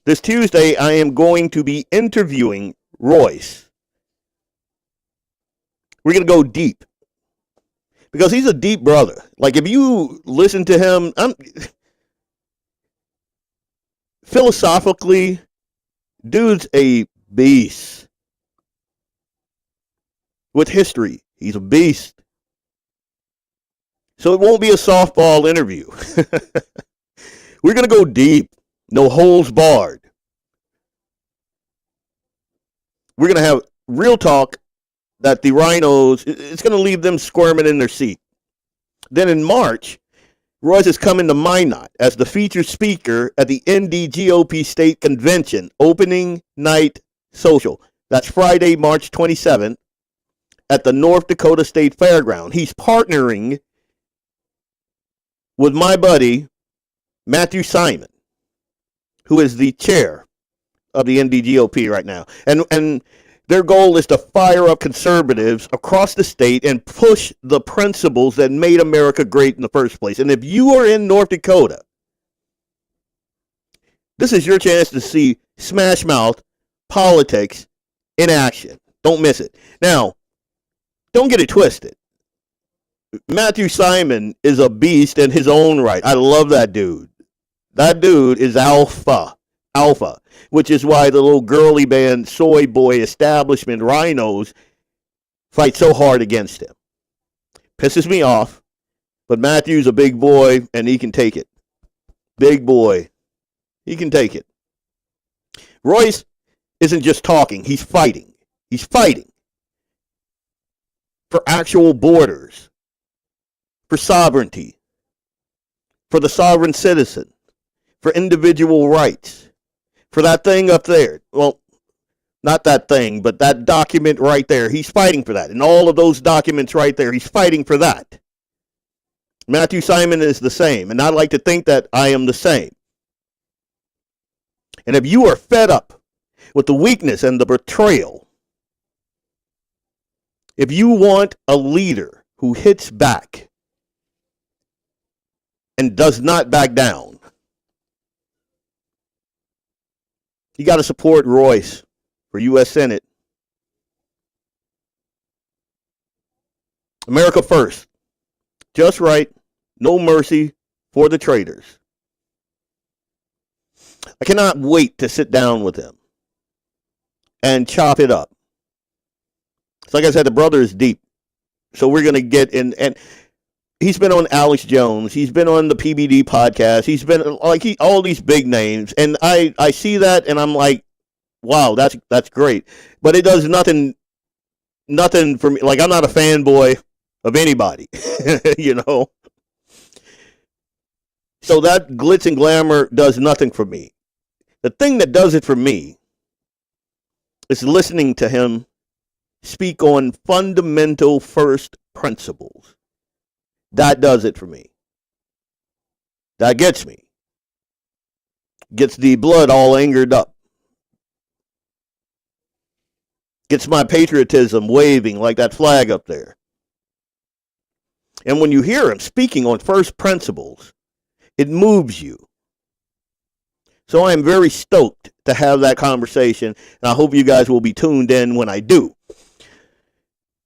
This Tuesday, I am going to be interviewing Royce. We're going to go deep. Because he's a deep brother. Like, if you listen to him, philosophically, dude's a beast. With history, he's a beast. So it won't be a softball interview. We're going to go deep. No holes barred. We're going to have real talk that the rhinos, it's going to leave them squirming in their seat. Then in March, Royce is coming to Minot as the featured speaker at the NDGOP State Convention opening night social. That's Friday, March 27th at the North Dakota State Fairground. He's partnering with my buddy, Matthew Simon, who is the chair of the NDGOP right now. And their goal is to fire up conservatives across the state and push the principles that made America great in the first place. And if you are in North Dakota, this is your chance to see smash mouth politics in action. Don't miss it. Now, don't get it twisted. Matthew Simon is a beast in his own right. I love that dude. That dude is alpha, which is why the little girly band soy boy establishment rhinos fight so hard against him. Pisses me off, but Matthew's a big boy and he can take it. Big boy. He can take it. Royce isn't just talking, he's fighting. He's fighting for actual borders, for sovereignty, for the sovereign citizen, for individual rights, for that thing up there. Well, not that thing, but that document right there. He's fighting for that. And all of those documents right there, he's fighting for that. Matthew Simon is the same, and I like to think that I am the same. And if you are fed up with the weakness and the betrayal, if you want a leader who hits back and does not back down, you got to support Royce for U.S. Senate. America first. Just right. No mercy for the traitors. I cannot wait to sit down with him and chop it up. It's like I said, the brother is deep. So we're going to get in. And he's been on Alex Jones. He's been on the PBD podcast. He's been like all these big names. And I see that and I'm like, wow, that's great. But it does nothing for me. Like, I'm not a fanboy of anybody, you know. So that glitz and glamour does nothing for me. The thing that does it for me is listening to him speak on fundamental first principles. That does it for me. That gets me. Gets the blood all angered up. Gets my patriotism waving like that flag up there. And when you hear him speaking on first principles, it moves you. So I am very stoked to have that conversation, and I hope you guys will be tuned in when I do.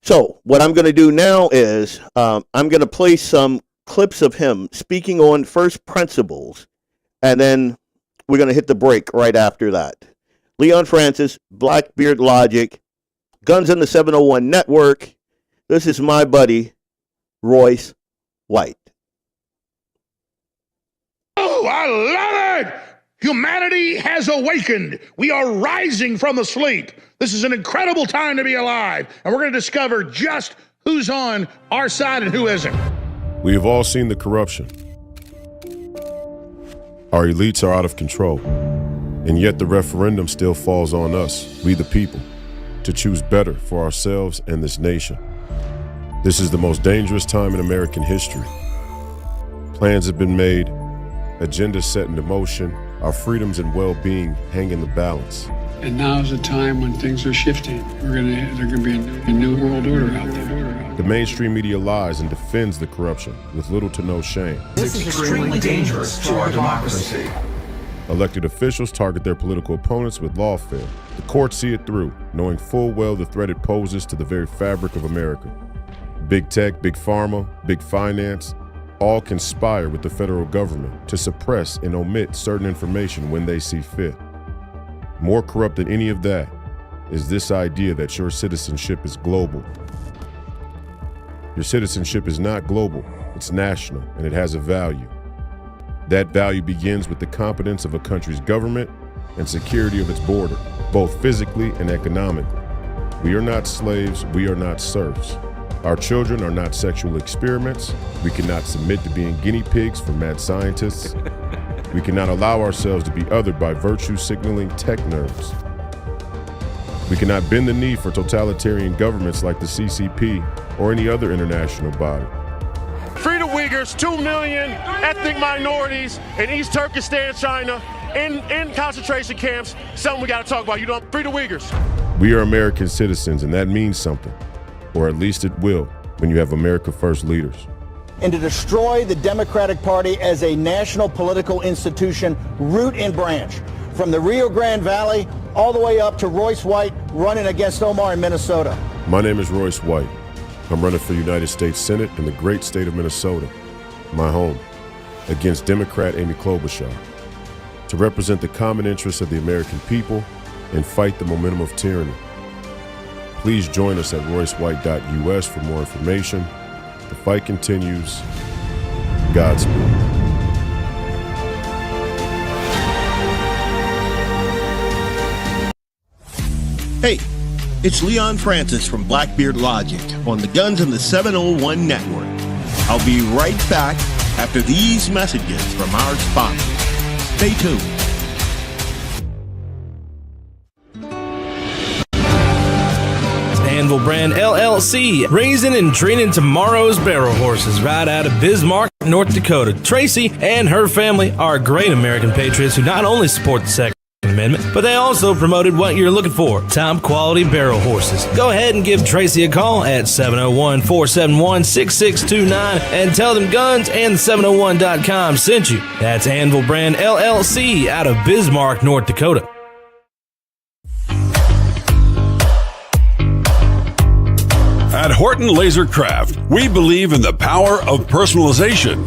So what I'm going to do now is I'm going to play some clips of him speaking on first principles, and then we're going to hit the break right after that. Leon Francis, BlackBeardLogic, Guns in the 701 Network. This is my buddy, Royce White. Oh, I love it! Humanity has awakened. We are rising from the sleep. This is an incredible time to be alive, and we're going to discover just who's on our side and who isn't. We have all seen the corruption. Our elites are out of control, and yet the referendum still falls on us, we the people, to choose better for ourselves and this nation. This is the most dangerous time in American history. Plans have been made, agendas set into motion, our freedoms and well-being hang in the balance. And now is a time when things are shifting. There's going to be a new world order out there. The mainstream media lies and defends the corruption with little to no shame. This is extremely dangerous to our democracy. Elected officials target their political opponents with lawfare. The courts see it through, knowing full well the threat it poses to the very fabric of America. Big tech, big pharma, big finance, all conspire with the federal government to suppress and omit certain information when they see fit. More corrupt than any of that is this idea that your citizenship is global. Your citizenship is not global, it's national, and it has a value. That value begins with the competence of a country's government and security of its border, both physically and economically. We are not slaves, we are not serfs. Our children are not sexual experiments. We cannot submit to being guinea pigs for mad scientists. We cannot allow ourselves to be othered by virtue-signaling tech nerds. We cannot bend the knee for totalitarian governments like the CCP or any other international body. Free the Uyghurs, 2 million ethnic minorities in East Turkestan, China, in concentration camps. Something we got to talk about. You know, free the Uyghurs. We are American citizens, and that means something, or at least it will, when you have America First leaders. And to destroy the Democratic Party as a national political institution, root and branch, from the Rio Grande Valley all the way up to Royce White running against Omar in Minnesota. My name is Royce White. I'm running for United States Senate in the great state of Minnesota, my home, against Democrat Amy Klobuchar, to represent the common interests of the American people and fight the momentum of tyranny. Please join us at roycewhite.us for more information. The fight continues. Godspeed. Hey, it's Leon Francis from BlackBeardLogic on the Guns and the 701 Network. I'll be right back after these messages from our sponsors. Stay tuned. Anvil Brand LLC, raising and training tomorrow's barrel horses right out of Bismarck, North Dakota. Tracy and her family are great American patriots who not only support the Second Amendment, but they also promoted what you're looking for, top quality barrel horses. Go ahead and give Tracy a call at 701-471-6629 and tell them Guns and 701.com sent you. That's Anvil Brand LLC out of Bismarck, North Dakota. At Horton Laser Craft, we believe in the power of personalization.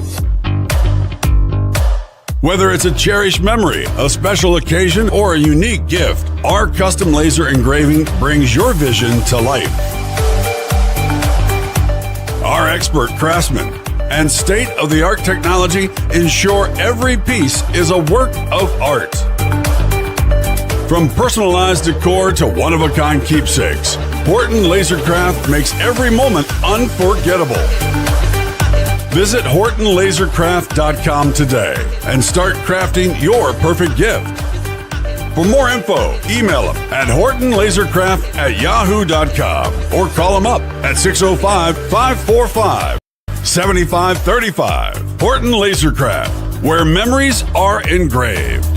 Whether it's a cherished memory, a special occasion, or a unique gift, our custom laser engraving brings your vision to life. Our expert craftsmen and state-of-the-art technology ensure every piece is a work of art. From personalized decor to one-of-a-kind keepsakes, Horton Lasercraft makes every moment unforgettable. Visit HortonLasercraft.com today and start crafting your perfect gift. For more info, email them at HortonLasercraft@yahoo.com or call them up at 605-545-7535. Horton Lasercraft, where memories are engraved.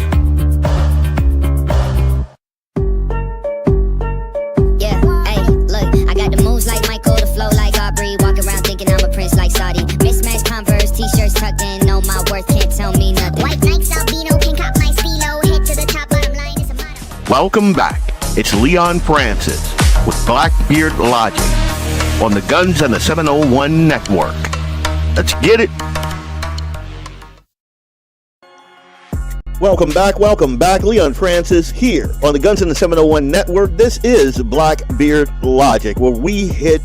T-shirts tucked in, know my worth, can't tell me nothing. White Nikes, albino, can cop my stilo, head to the top, bottom line is a motto. Welcome back. It's Leon Francis with BlackBeardLogic on the Guns and the 701 Network. Let's get it. Welcome back. Leon Francis here on the Guns and the 701 Network. This is BlackBeardLogic, where we hit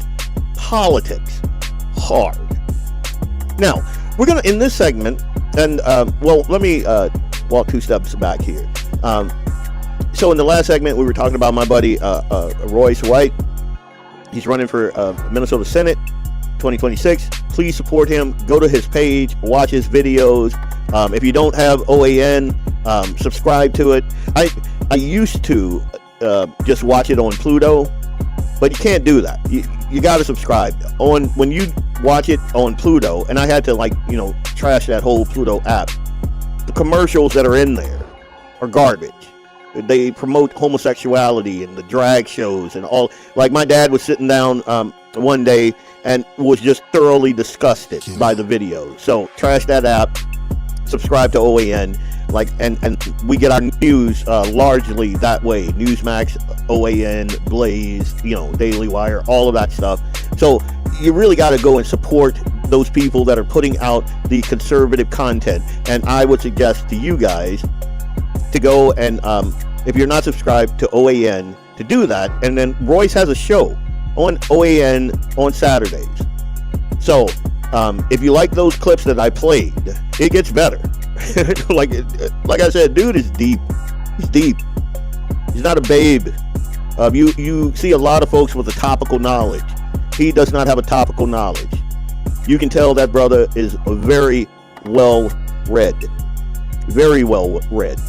politics hard. Now, we're going to, in this segment, and, let me walk 2 steps back here. So in the last segment, we were talking about my buddy, Royce White. He's running for Minnesota Senate 2026. Please support him. Go to his page, watch his videos. If you don't have OAN, subscribe to it. I used to just watch it on Pluto, but you can't do that. You got to subscribe. When you watch it on Pluto, and I had to trash that whole Pluto app, the commercials that are in there are garbage. They promote homosexuality and the drag shows and all. Like, my dad was sitting down one day and was just thoroughly disgusted by the videos. So trash that app, subscribe to OAN, and we get our news largely that way. Newsmax, OAN, Blaze, Daily Wire, all of that stuff. So you really got to go and support those people that are putting out the conservative content. And I would suggest to you guys to go and, if you're not subscribed to OAN, to do that. And then Royce has a show on OAN on Saturdays. So if you like those clips that I played, it gets better. like I said, dude is deep. He's deep. He's not a babe. You see a lot of folks with a topical knowledge. He does not have a topical knowledge. You can tell that brother is very well read. Very well read.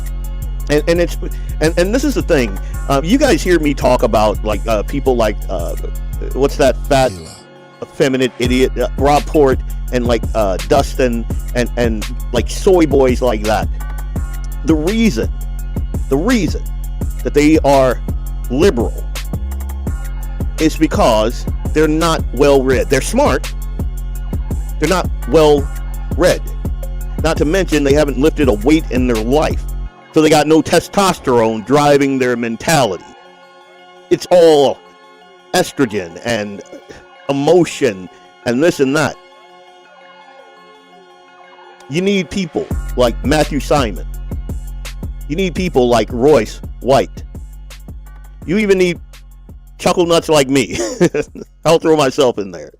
And it's and this is the thing. You guys hear me talk about like people like what's that fat effeminate idiot Rob Port and like Dustin and like soy boys like that. The reason that they are liberal is because they're not well read. They're smart. They're not well read. Not to mention they haven't lifted a weight in their life. So they got no testosterone driving their mentality. It's all estrogen and emotion and this and that. You need people like Matthew Simon. You need people like Royce White. You even need chuckle nuts like me. I'll throw myself in there.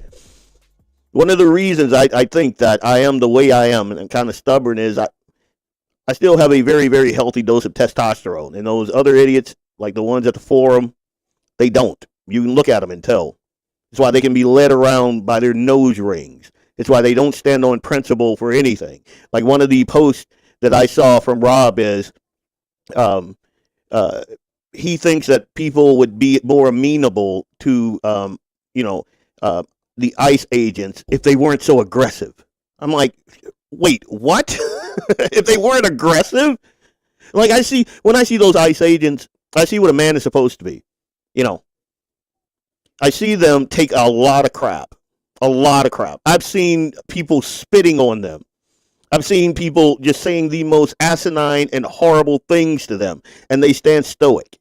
One of the reasons I think that I am the way I am and I'm kind of stubborn is I still have a very, very healthy dose of testosterone. And those other idiots, like the ones at the forum, they don't. You can look at them and tell. It's why they can be led around by their nose rings. It's why they don't stand on principle for anything. Like one of the posts that I saw from Rob is he thinks that people would be more amenable to, the ICE agents if they weren't so aggressive. I'm like, wait, what? If they weren't aggressive? Like when I see those ICE agents, I see what a man is supposed to be. I see them take a lot of crap. A lot of crap. I've seen people spitting on them. I've seen people just saying the most asinine and horrible things to them, and they stand stoic,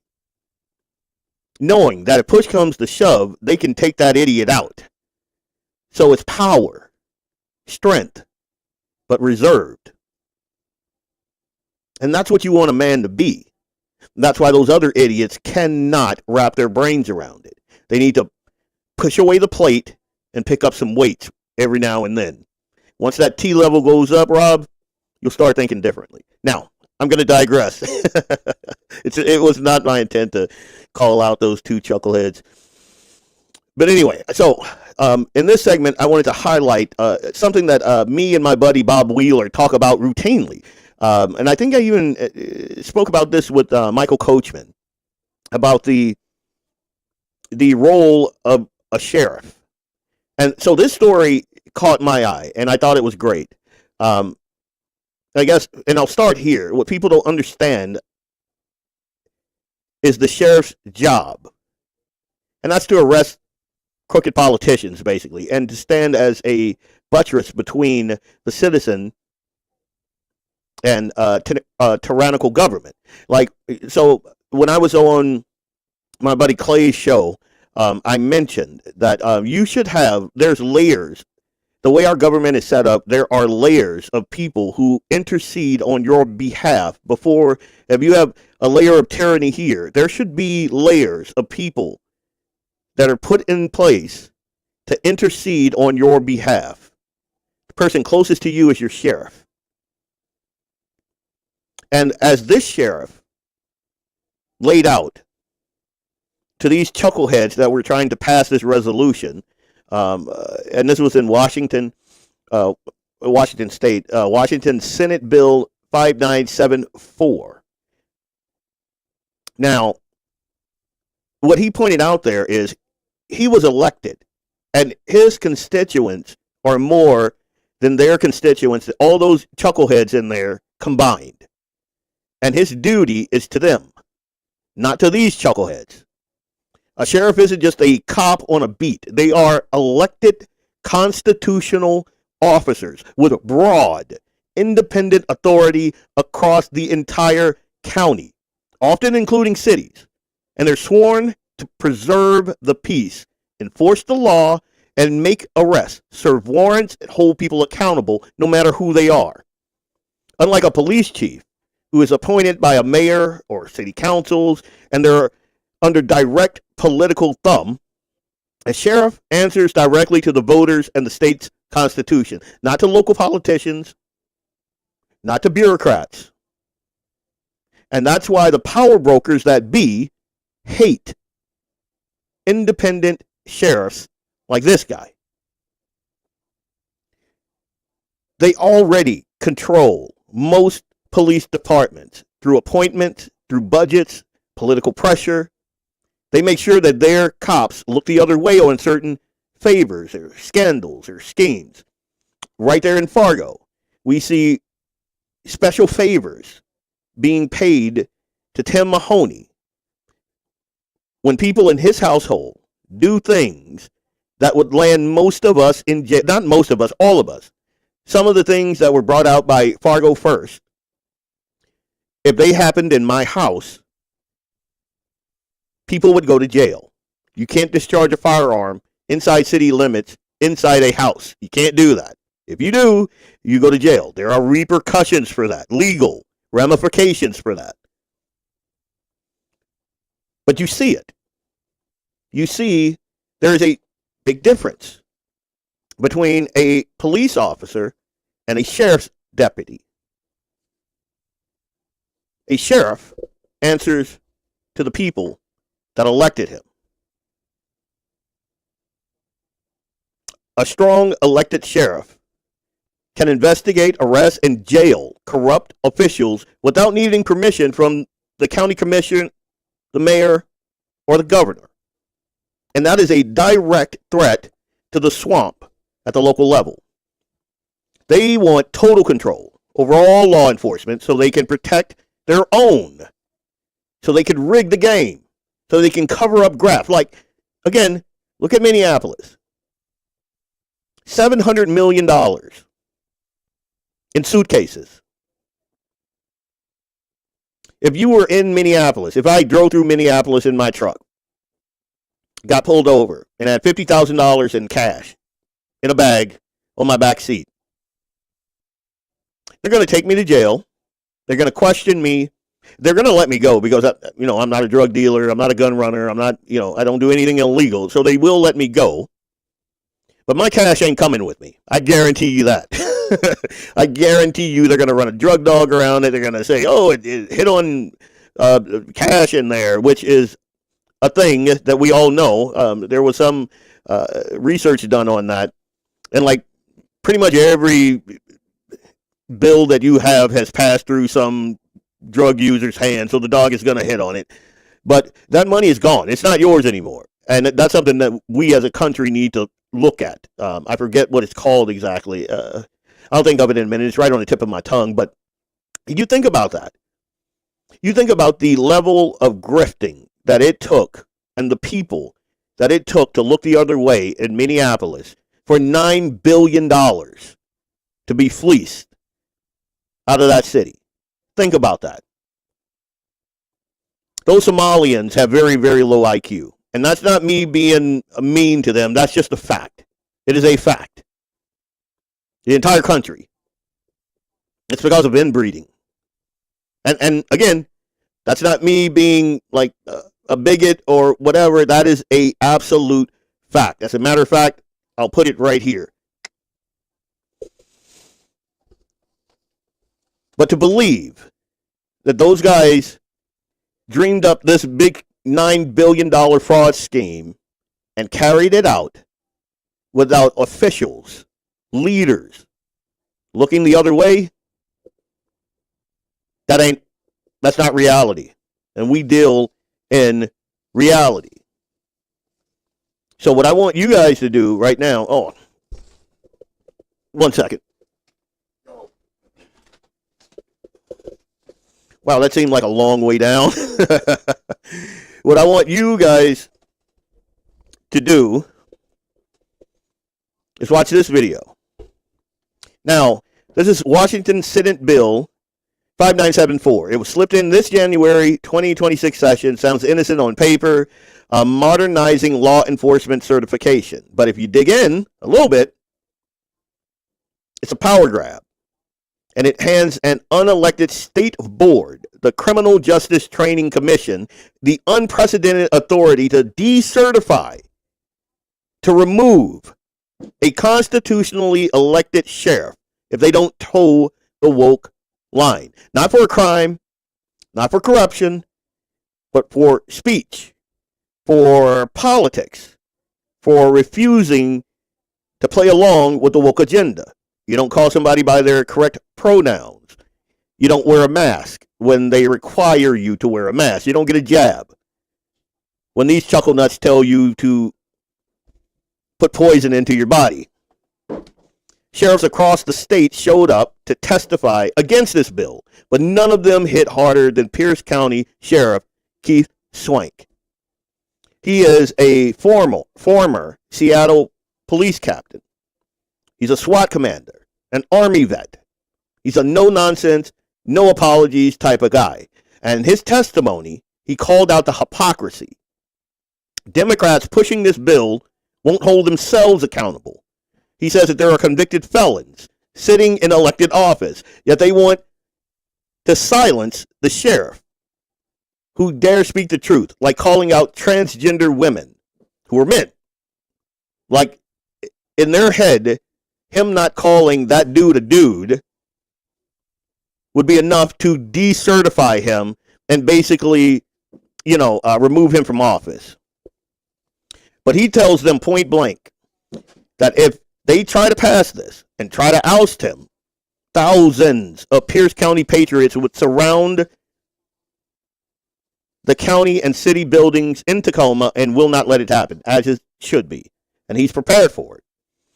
knowing that if push comes to shove, they can take that idiot out. So it's power, strength, but reserved. And that's what you want a man to be. That's why those other idiots cannot wrap their brains around it. They need to push away the plate and pick up some weights every now and then. Once that T level goes up, Rob, you'll start thinking differently. Now, I'm going to digress. It was not my intent to call out those two chuckleheads. But anyway, so in this segment, I wanted to highlight something that me and my buddy Bob Wheeler talk about routinely. And I think I even spoke about this with Michael Coachman about the role of a sheriff. And so this story caught my eye, and I thought it was great. I guess, and I'll start here. What people don't understand is the sheriff's job. And that's to arrest crooked politicians, basically, and to stand as a buttress between the citizen and tyrannical government. Like, so when I was on my buddy Clay's show, I mentioned that you should have, there's layers. The way our government is set up, there are layers of people who intercede on your behalf before, if you have a layer of tyranny here, there should be layers of people that are put in place to intercede on your behalf. The person closest to you is your sheriff. And as this sheriff laid out to these chuckleheads that were trying to pass this resolution, and this was in Washington State, Washington Senate Bill 5974. Now, what he pointed out there is he was elected, and his constituents are more than their constituents, all those chuckleheads in there combined. And his duty is to them, not to these chuckleheads. A sheriff isn't just a cop on a beat. They are elected constitutional officers with broad, independent authority across the entire county, often including cities. And they're sworn to preserve the peace, enforce the law, and make arrests, serve warrants, and hold people accountable no matter who they are. Unlike a police chief who is appointed by a mayor or city councils and they're under direct political thumb, a sheriff answers directly to the voters and the state's constitution, not to local politicians, not to bureaucrats. And that's why the power brokers that be hate independent sheriffs like this guy. They already control most police departments through appointments, through budgets, political pressure. They make sure that their cops look the other way on certain favors or scandals or schemes. Right there in Fargo, we see special favors being paid to Tim Mahoney when people in his household do things that would land most of us in jail. Not most of us, all of us. Some of the things that were brought out by Fargo First, if they happened in my house, people would go to jail. You can't discharge a firearm inside city limits, inside a house. You can't do that. If you do, you go to jail. There are repercussions for that, legal ramifications for that. But you see it. You see there is a big difference between a police officer and a sheriff's deputy. A sheriff answers to the people that elected him. A strong elected sheriff can investigate, arrest, and jail corrupt officials without needing permission from the county commissioner, the mayor, or the governor. And that is a direct threat to the swamp at the local level. They want total control over all law enforcement so they can protect their own, so they can rig the game, so they can cover up graft. Like, again, look at Minneapolis. $700 million in suitcases. If you were in Minneapolis, if I drove through Minneapolis in my truck, got pulled over, and had $50,000 in cash in a bag on my back seat, they're going to take me to jail. They're going to question me. They're going to let me go because, I'm not a drug dealer. I'm not a gun runner. I'm not, I don't do anything illegal. So they will let me go. But my cash ain't coming with me. I guarantee you that. I guarantee you they're going to run a drug dog around it. They're going to say, oh, it hit on cash in there, which is a thing that we all know. There was some research done on that. And like pretty much every bill that you have has passed through some drug user's hand, so the dog is going to hit on it. But that money is gone. It's not yours anymore. And that's something that we as a country need to look at. I forget what it's called exactly. I'll think of it in a minute. It's right on the tip of my tongue. But you think about that. You think about the level of grifting that it took and the people that it took to look the other way in Minneapolis for $9 billion to be fleeced out of that city. Think about that. Those Somalians have very, very low IQ. And that's not me being mean to them. That's just a fact. It is a fact. The entire country. It's because of inbreeding. And again, that's not me being like a bigot or whatever. That is a absolute fact. As a matter of fact, I'll put it right here. But to believe that those guys dreamed up this big $9 billion fraud scheme and carried it out without officials, leaders looking the other way, that's not reality. And we deal in reality. So what I want you guys to do right now, one second. Wow, that seemed like a long way down. What I want you guys to do is watch this video. Now, this is Washington Senate Bill 5974. It was slipped in this January 2026 session. Sounds innocent on paper. Modernizing law enforcement certification. But if you dig in a little bit, it's a power grab. And it hands an unelected state board, the Criminal Justice Training Commission, the unprecedented authority to decertify, to remove a constitutionally elected sheriff if they don't toe the woke line. Not for a crime, not for corruption, but for speech, for politics, for refusing to play along with the woke agenda. You don't call somebody by their correct pronouns. You don't wear a mask when they require you to wear a mask. You don't get a jab when these chuckle nuts tell you to put poison into your body. Sheriffs across the state showed up to testify against this bill, but none of them hit harder than Pierce County Sheriff Keith Swank. He is a former Seattle police captain. He's a SWAT commander, an Army vet. He's a no-nonsense, no apologies type of guy. And in his testimony, he called out the hypocrisy. Democrats pushing this bill won't hold themselves accountable. He says that there are convicted felons sitting in elected office, yet they want to silence the sheriff who dare speak the truth, like calling out transgender women who are men. Like, in their head, him not calling that dude a dude would be enough to decertify him and basically, remove him from office. But he tells them point blank that if they try to pass this and try to oust him, thousands of Pierce County patriots would surround the county and city buildings in Tacoma and will not let it happen, as it should be. And he's prepared for it.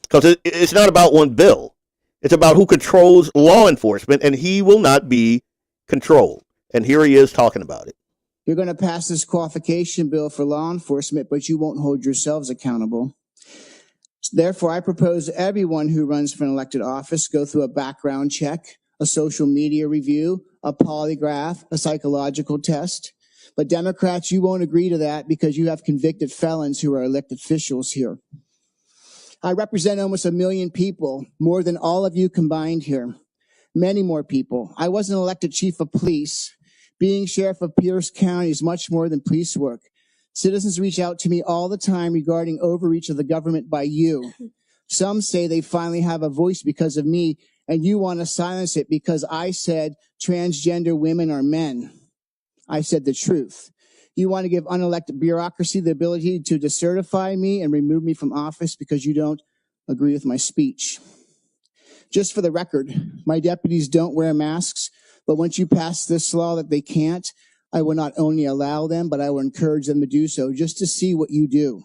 Because it's not about one bill. It's about who controls law enforcement, and he will not be controlled. And here he is talking about it. You're going to pass this qualification bill for law enforcement, but you won't hold yourselves accountable. Therefore, I propose everyone who runs for an elected office go through a background check, a social media review, a polygraph, a psychological test. But Democrats, you won't agree to that because you have convicted felons who are elected officials here. I represent almost 1 million people, more than all of you combined here. Many more people. I wasn't elected chief of police. Being sheriff of Pierce County is much more than police work. Citizens reach out to me all the time regarding overreach of the government by you. Some say they finally have a voice because of me, and you want to silence it because I said transgender women are men. I said the truth. You want to give unelected bureaucracy the ability to decertify me and remove me from office because you don't agree with my speech. Just for the record, my deputies don't wear masks, but once you pass this law that they can't, I will not only allow them, but I will encourage them to do so just to see what you do.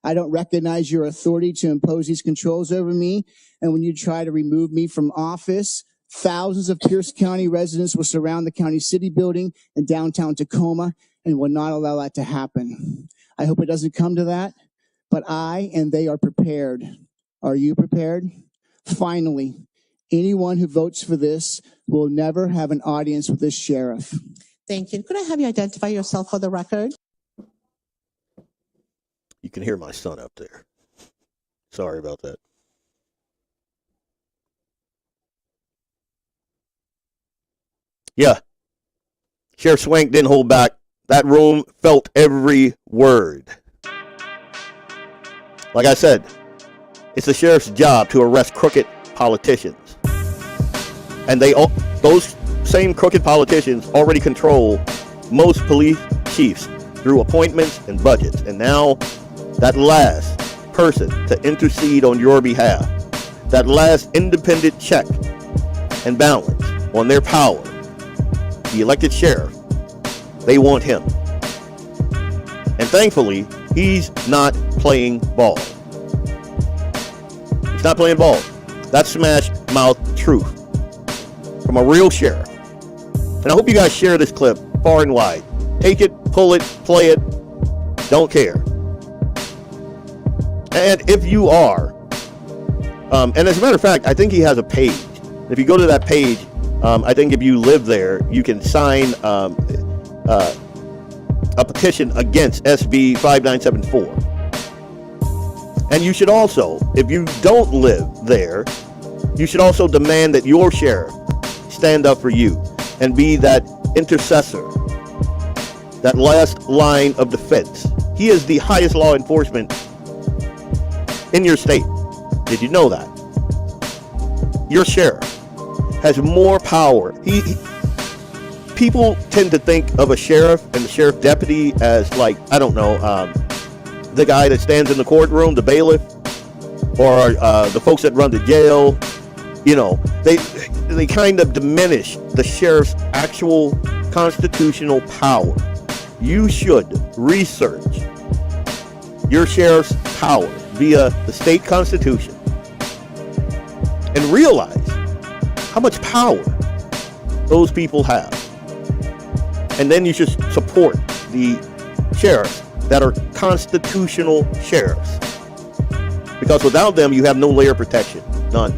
I don't recognize your authority to impose these controls over me, and when you try to remove me from office, thousands of Pierce County residents will surround the county city building in downtown Tacoma and will not allow that to happen. I hope it doesn't come to that, but I and they are prepared. Are you prepared? Finally, anyone who votes for this will never have an audience with this sheriff. Thank you. Could I have you identify yourself for the record? You can hear my son up there. Sorry about that. Yeah. Sheriff Swank didn't hold back. That room felt every word. Like I said, it's the sheriff's job to arrest crooked politicians. And those same crooked politicians already control most police chiefs through appointments and budgets. And now that last person to intercede on your behalf, that last independent check and balance on their power, the elected sheriff, they want him. And thankfully, he's not playing ball. He's not playing ball. That's smash mouth truth from a real sheriff. And I hope you guys share this clip far and wide. Take it, pull it, play it. Don't care. And if you are, and as a matter of fact, I think he has a page. If you go to that page, I think if you live there, you can sign a petition against SB 5974. And you should also, if you don't live there, you should also demand that your sheriff stand up for you and be that intercessor, that last line of defense. He is the highest law enforcement in your state. Did you know that? Your sheriff has more power. People tend to think of a sheriff and the sheriff deputy as, like, I don't know, the guy that stands in the courtroom, the bailiff, or the folks that run the jail. You know, they kind of diminish the sheriff's actual constitutional power. You should research your sheriff's power via the state constitution and realize how much power those people have. And then you should support the sheriffs that are constitutional sheriffs. Because without them, you have no layer protection. None.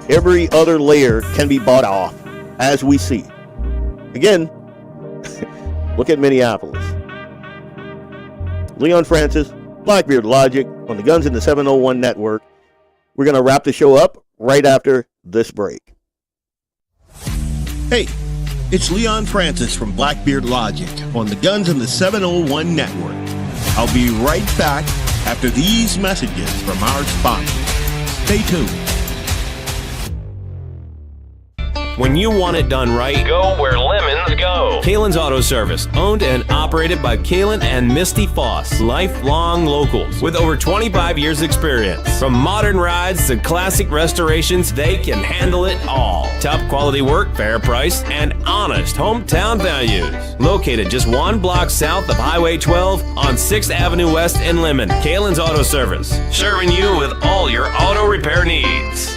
Every other layer can be bought off, as we see. Again, look at Minneapolis. Leon Francis, BlackBeardLogic on the Guns in the 701 Network. We're going to wrap the show up right after this break. Hey, it's Leon Francis from BlackBeardLogic on the Guns in the 701 Network. I'll be right back after these messages from our sponsors. Stay tuned. When you want it done right, go where lemons go. Kalen's Auto Service, owned and operated by Kalen and Misty Foss, lifelong locals with over 25 years experience. From modern rides to classic restorations, they can handle it all. Top quality work, fair price, and honest hometown values. Located just 1 block south of Highway 12 on 6th Avenue West in Lemon. Kalen's Auto Service, serving you with all your auto repair needs.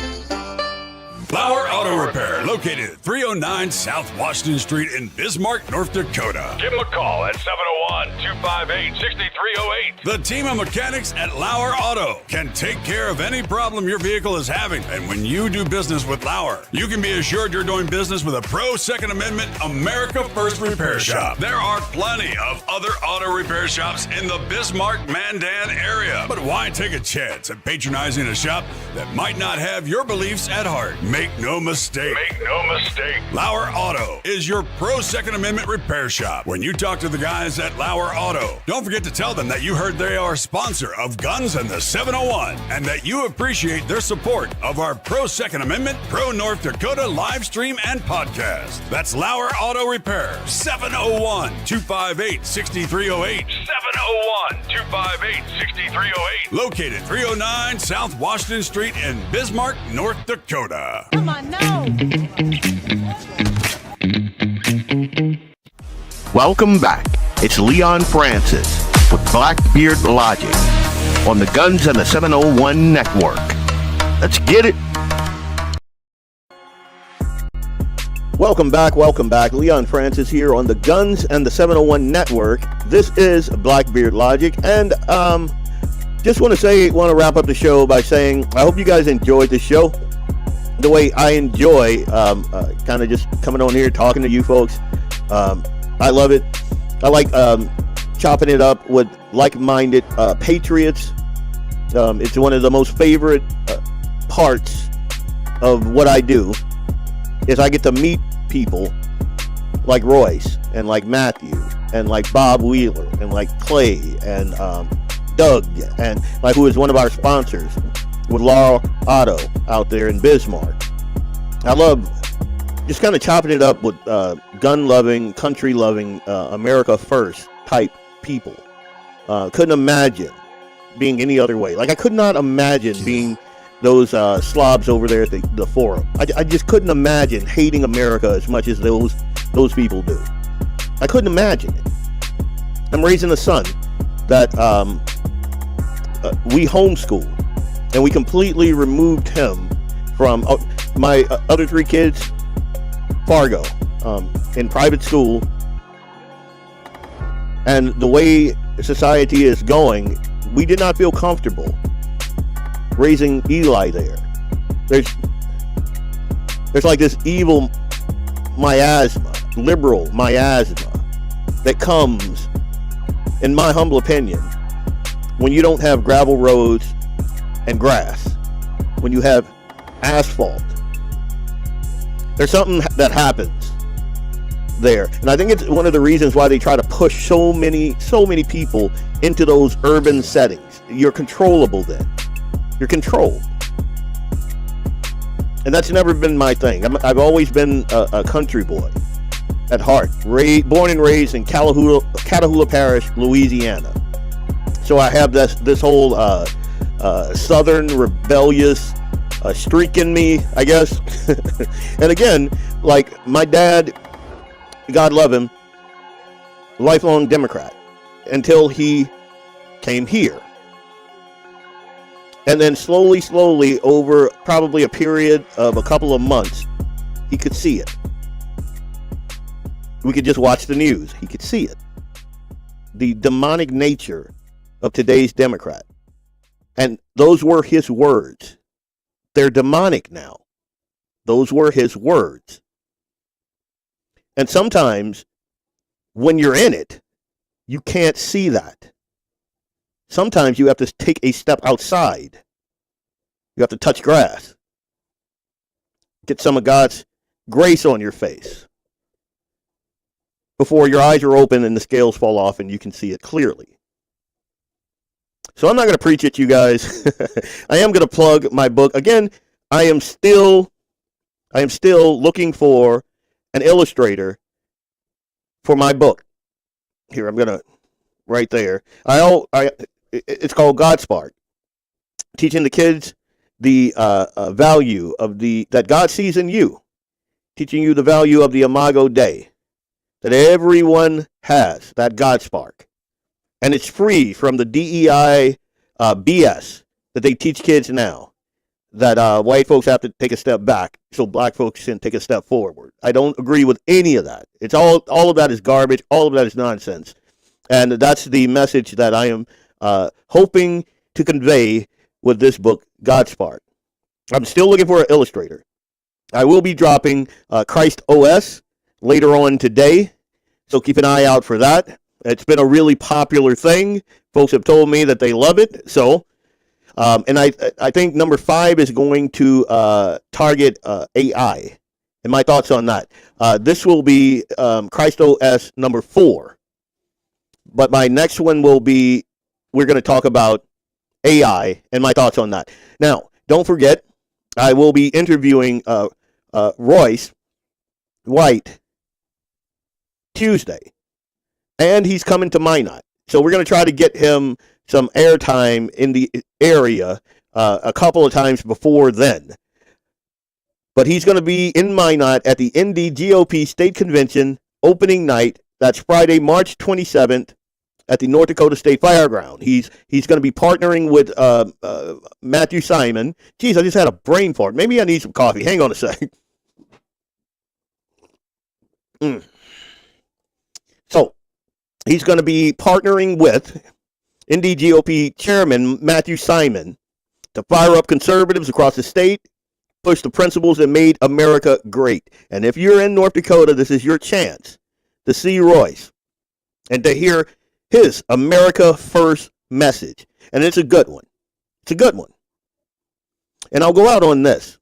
Lauer Auto Repair, located at 309 South Washington Street in Bismarck, North Dakota. Give them a call at 701-258-6308. The team of mechanics at Lauer Auto can take care of any problem your vehicle is having. And when you do business with Lauer, you can be assured you're doing business with a pro Second Amendment America First repair shop. There are plenty of other auto repair shops in the Bismarck-Mandan area. But why take a chance at patronizing a shop that might not have your beliefs at heart? Make no mistake. Make no mistake. Lauer Auto is your pro Second Amendment repair shop. When you talk to the guys at Lauer Auto, don't forget to tell them that you heard they are a sponsor of Guns and the 701 and that you appreciate their support of our pro Second Amendment, pro North Dakota live stream and podcast. That's Lauer Auto Repair, 701-258-6308. 701-258-6308. Located 309 South Washington Street in Bismarck, North Dakota. Come on, no. Welcome back. It's Leon Francis with BlackBeardLogic on the Guns and the 701 Network. Let's get it. Welcome back. Leon Francis here on the Guns and the 701 Network. This is BlackBeardLogic, and just want to wrap up the show by saying I hope you guys enjoyed the show the way I enjoy kind of just coming on here talking to you folks. I love it. I like chopping it up with like-minded patriots. It's one of the most favorite parts of what I do is I get to meet people like Royce and like Matthew and like Bob Wheeler and like Clay and Doug and like who is one of our sponsors with Lauer Auto out there in Bismarck. I love just kind of chopping it up with gun-loving, country-loving, America First type people. Couldn't imagine being any other way. Like I could not imagine being those slobs over there at the forum. I just couldn't imagine hating America as much as those people do. I couldn't imagine it. I'm raising a son that we homeschooled, and we completely removed him from my other 3 kids, Fargo, in private school. And the way society is going, we did not feel comfortable raising Eli there. There's like this evil miasma, liberal miasma that comes, in my humble opinion, when you don't have gravel roads and grass, when you have asphalt. There's something that happens there. And I think it's one of the reasons why they try to push so many people into those urban settings. You're controllable then. You're controlled. And that's never been my thing. I've always been a country boy at heart. Born and raised in Catahoula Parish, Louisiana. So I have this whole Southern rebellious streak in me, I guess. And again, like my dad, God love him, lifelong Democrat until he came here. And then slowly, over probably a period of a couple of months, he could see it. We could just watch the news. He could see it. The demonic nature of today's Democrat. And those were his words. They're demonic now. Those were his words. And sometimes when you're in it, you can't see that. Sometimes you have to take a step outside. You have to touch grass. Get some of God's grace on your face before your eyes are open and the scales fall off and you can see it clearly. So I'm not going to preach at you guys. I am going to plug my book. Again, I am still looking for an illustrator for my book. Here, I'm going to, right there. It's called Godspark. Teaching the kids the value of that God sees in you. Teaching you the value of the Imago Dei. That everyone has, that Godspark. And it's free from the DEI BS that they teach kids now. That white folks have to take a step back so black folks can take a step forward. I don't agree with any of that. It's all of that is garbage. All of that is nonsense. And that's the message that I am hoping to convey with this book, Godspark. I'm still looking for an illustrator. I will be dropping Christ OS later on today, so keep an eye out for that. It's been a really popular thing. Folks have told me that they love it. So, and I think number 5 is going to target AI. And my thoughts on that. This will be Christ OS number 4. But my next one will be, we're going to talk about AI and my thoughts on that. Now, don't forget, I will be interviewing Royce White Tuesday. And he's coming to Minot. So we're going to try to get him some airtime in the area a couple of times before then. But he's going to be in Minot at the ND GOP State Convention opening night. That's Friday, March 27th at the North Dakota State Fireground. He's going to be partnering with Matthew Simon. Geez, I just had a brain fart. Maybe I need some coffee. Hang on a second. So, he's going to be partnering with ND GOP Chairman Matthew Simon to fire up conservatives across the state, push the principles that made America great. And if you're in North Dakota, this is your chance to see Royce and to hear his America First message. And it's a good one. It's a good one. And I'll go out on this.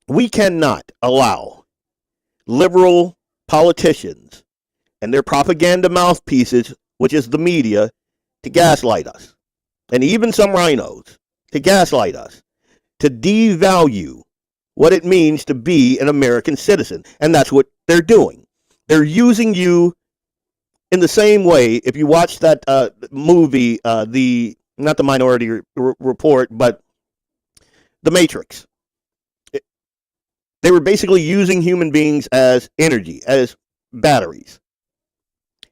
We cannot allow liberal politicians and their propaganda mouthpieces, which is the media, to gaslight us. And even some rhinos to gaslight us, to devalue what it means to be an American citizen. And that's what they're doing. They're using you in the same way. If you watch that movie, not the Minority Report, but The Matrix, they were basically using human beings as energy, as batteries.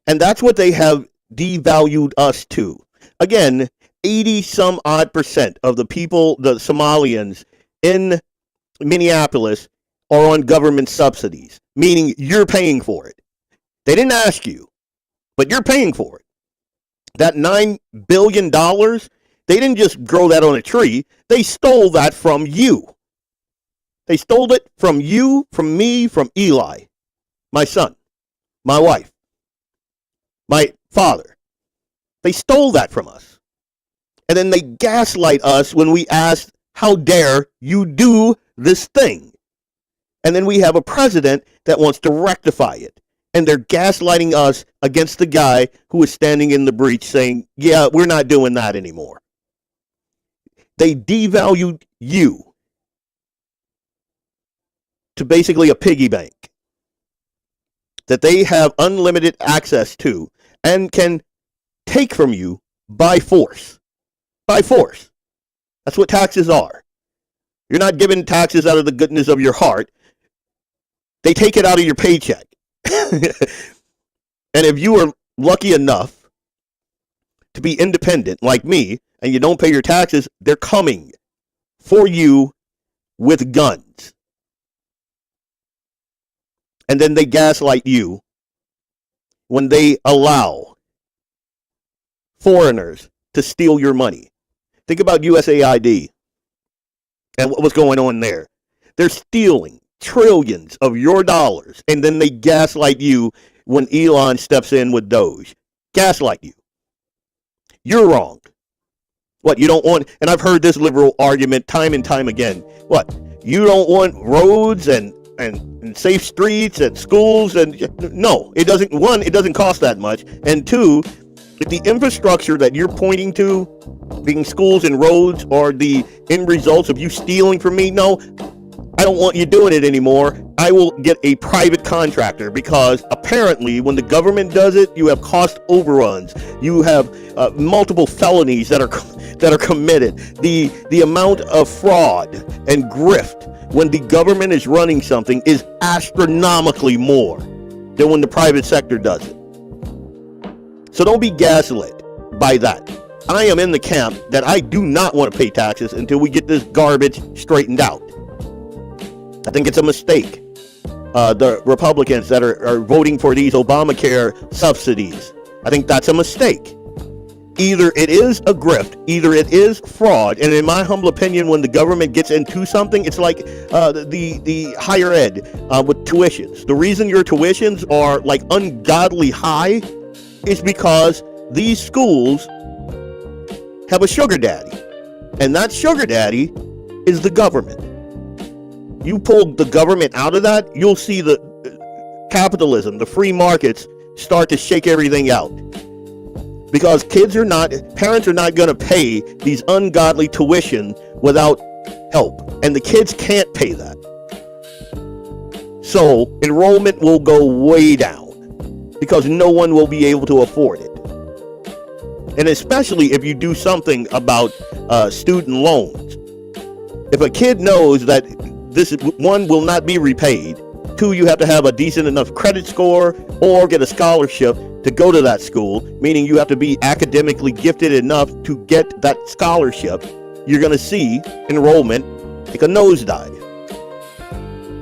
And that's what they have devalued us to. Again, 80-some-odd% of the people, the Somalians in Minneapolis, are on government subsidies, meaning you're paying for it. They didn't ask you, but you're paying for it. That $9 billion, they didn't just grow that on a tree. They stole that from you. They stole it from you, from me, from Eli, my son, my wife, my father. They stole that from us. And then they gaslight us when we ask, how dare you do this thing? And then we have a president that wants to rectify it. And they're gaslighting us against the guy who is standing in the breach saying, yeah, we're not doing that anymore. They devalued you to basically a piggy bank that they have unlimited access to and can take from you by force. By force. That's what taxes are. You're not giving taxes out of the goodness of your heart. They take it out of your paycheck. And if you are lucky enough to be independent like me and you don't pay your taxes, they're coming for you with guns. And then they gaslight you when they allow foreigners to steal your money. Think about USAID and what was going on there. They're stealing trillions of your dollars, and then they gaslight you when Elon steps in with Doge. Gaslight you. You're wrong. What, you don't want, and I've heard this liberal argument time and time again. What, you don't want roads and safe streets and schools? And no, it doesn't. One, it doesn't cost that much. And two, if the infrastructure that you're pointing to, being schools and roads, are the end results of you stealing from me, no, I don't want you doing it anymore. I will get a private contractor, because apparently when the government does it, you have cost overruns. You have multiple felonies that are committed. The amount of fraud and grift when the government is running something is astronomically more than when the private sector does it. So don't be gaslit by that. I am in the camp that I do not want to pay taxes until we get this garbage straightened out. I think it's a mistake. The Republicans that are voting for these Obamacare subsidies, I think that's a mistake. Either it is a grift, either it is fraud, and in my humble opinion, when the government gets into something, it's like the higher ed with tuitions. The reason your tuitions are like ungodly high is because these schools have a sugar daddy, and that sugar daddy is the government. You pull the government out of that, you'll see the capitalism, the free markets start to shake everything out. Because parents are not going to pay these ungodly tuition without help. And the kids can't pay that. So enrollment will go way down because no one will be able to afford it. And especially if you do something about student loans. If a kid knows that this one will not be repaid, two, you have to have a decent enough credit score or get a scholarship to go to that school, meaning you have to be academically gifted enough to get that scholarship, you're going to see enrollment take a nosedive.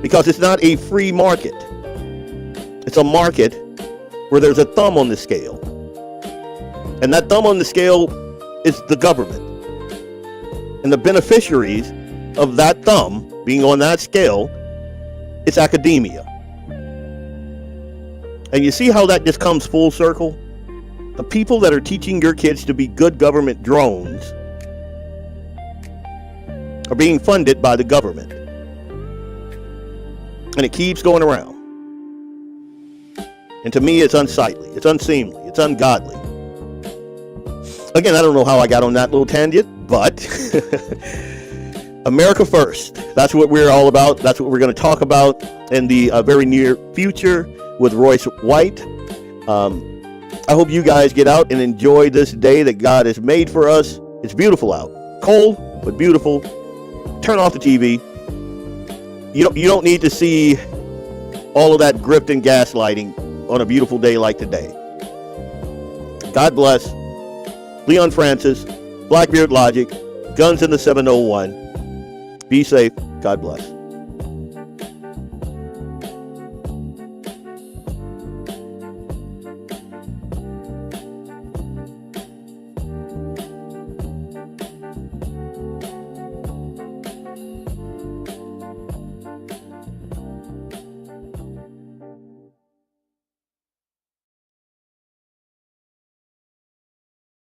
Because it's not a free market. It's a market where there's a thumb on the scale. And that thumb on the scale is the government. And the beneficiaries of that thumb being on that scale, it's academia. And you see how that just comes full circle? The people that are teaching your kids to be good government drones are being funded by the government. And it keeps going around. And to me, it's unsightly, it's unseemly, it's ungodly. Again, I don't know how I got on that little tangent, but America first. That's what we're all about. That's what we're going to talk about in the very near future with Royce White. I hope you guys get out and enjoy this day that God has made for us. It's beautiful out. Cold, but beautiful. Turn off the TV. You don't need to see all of that grift and gaslighting on a beautiful day like today. God bless. Leon Francis, BlackBeardLogic, Guns in the 701. Be safe. God bless.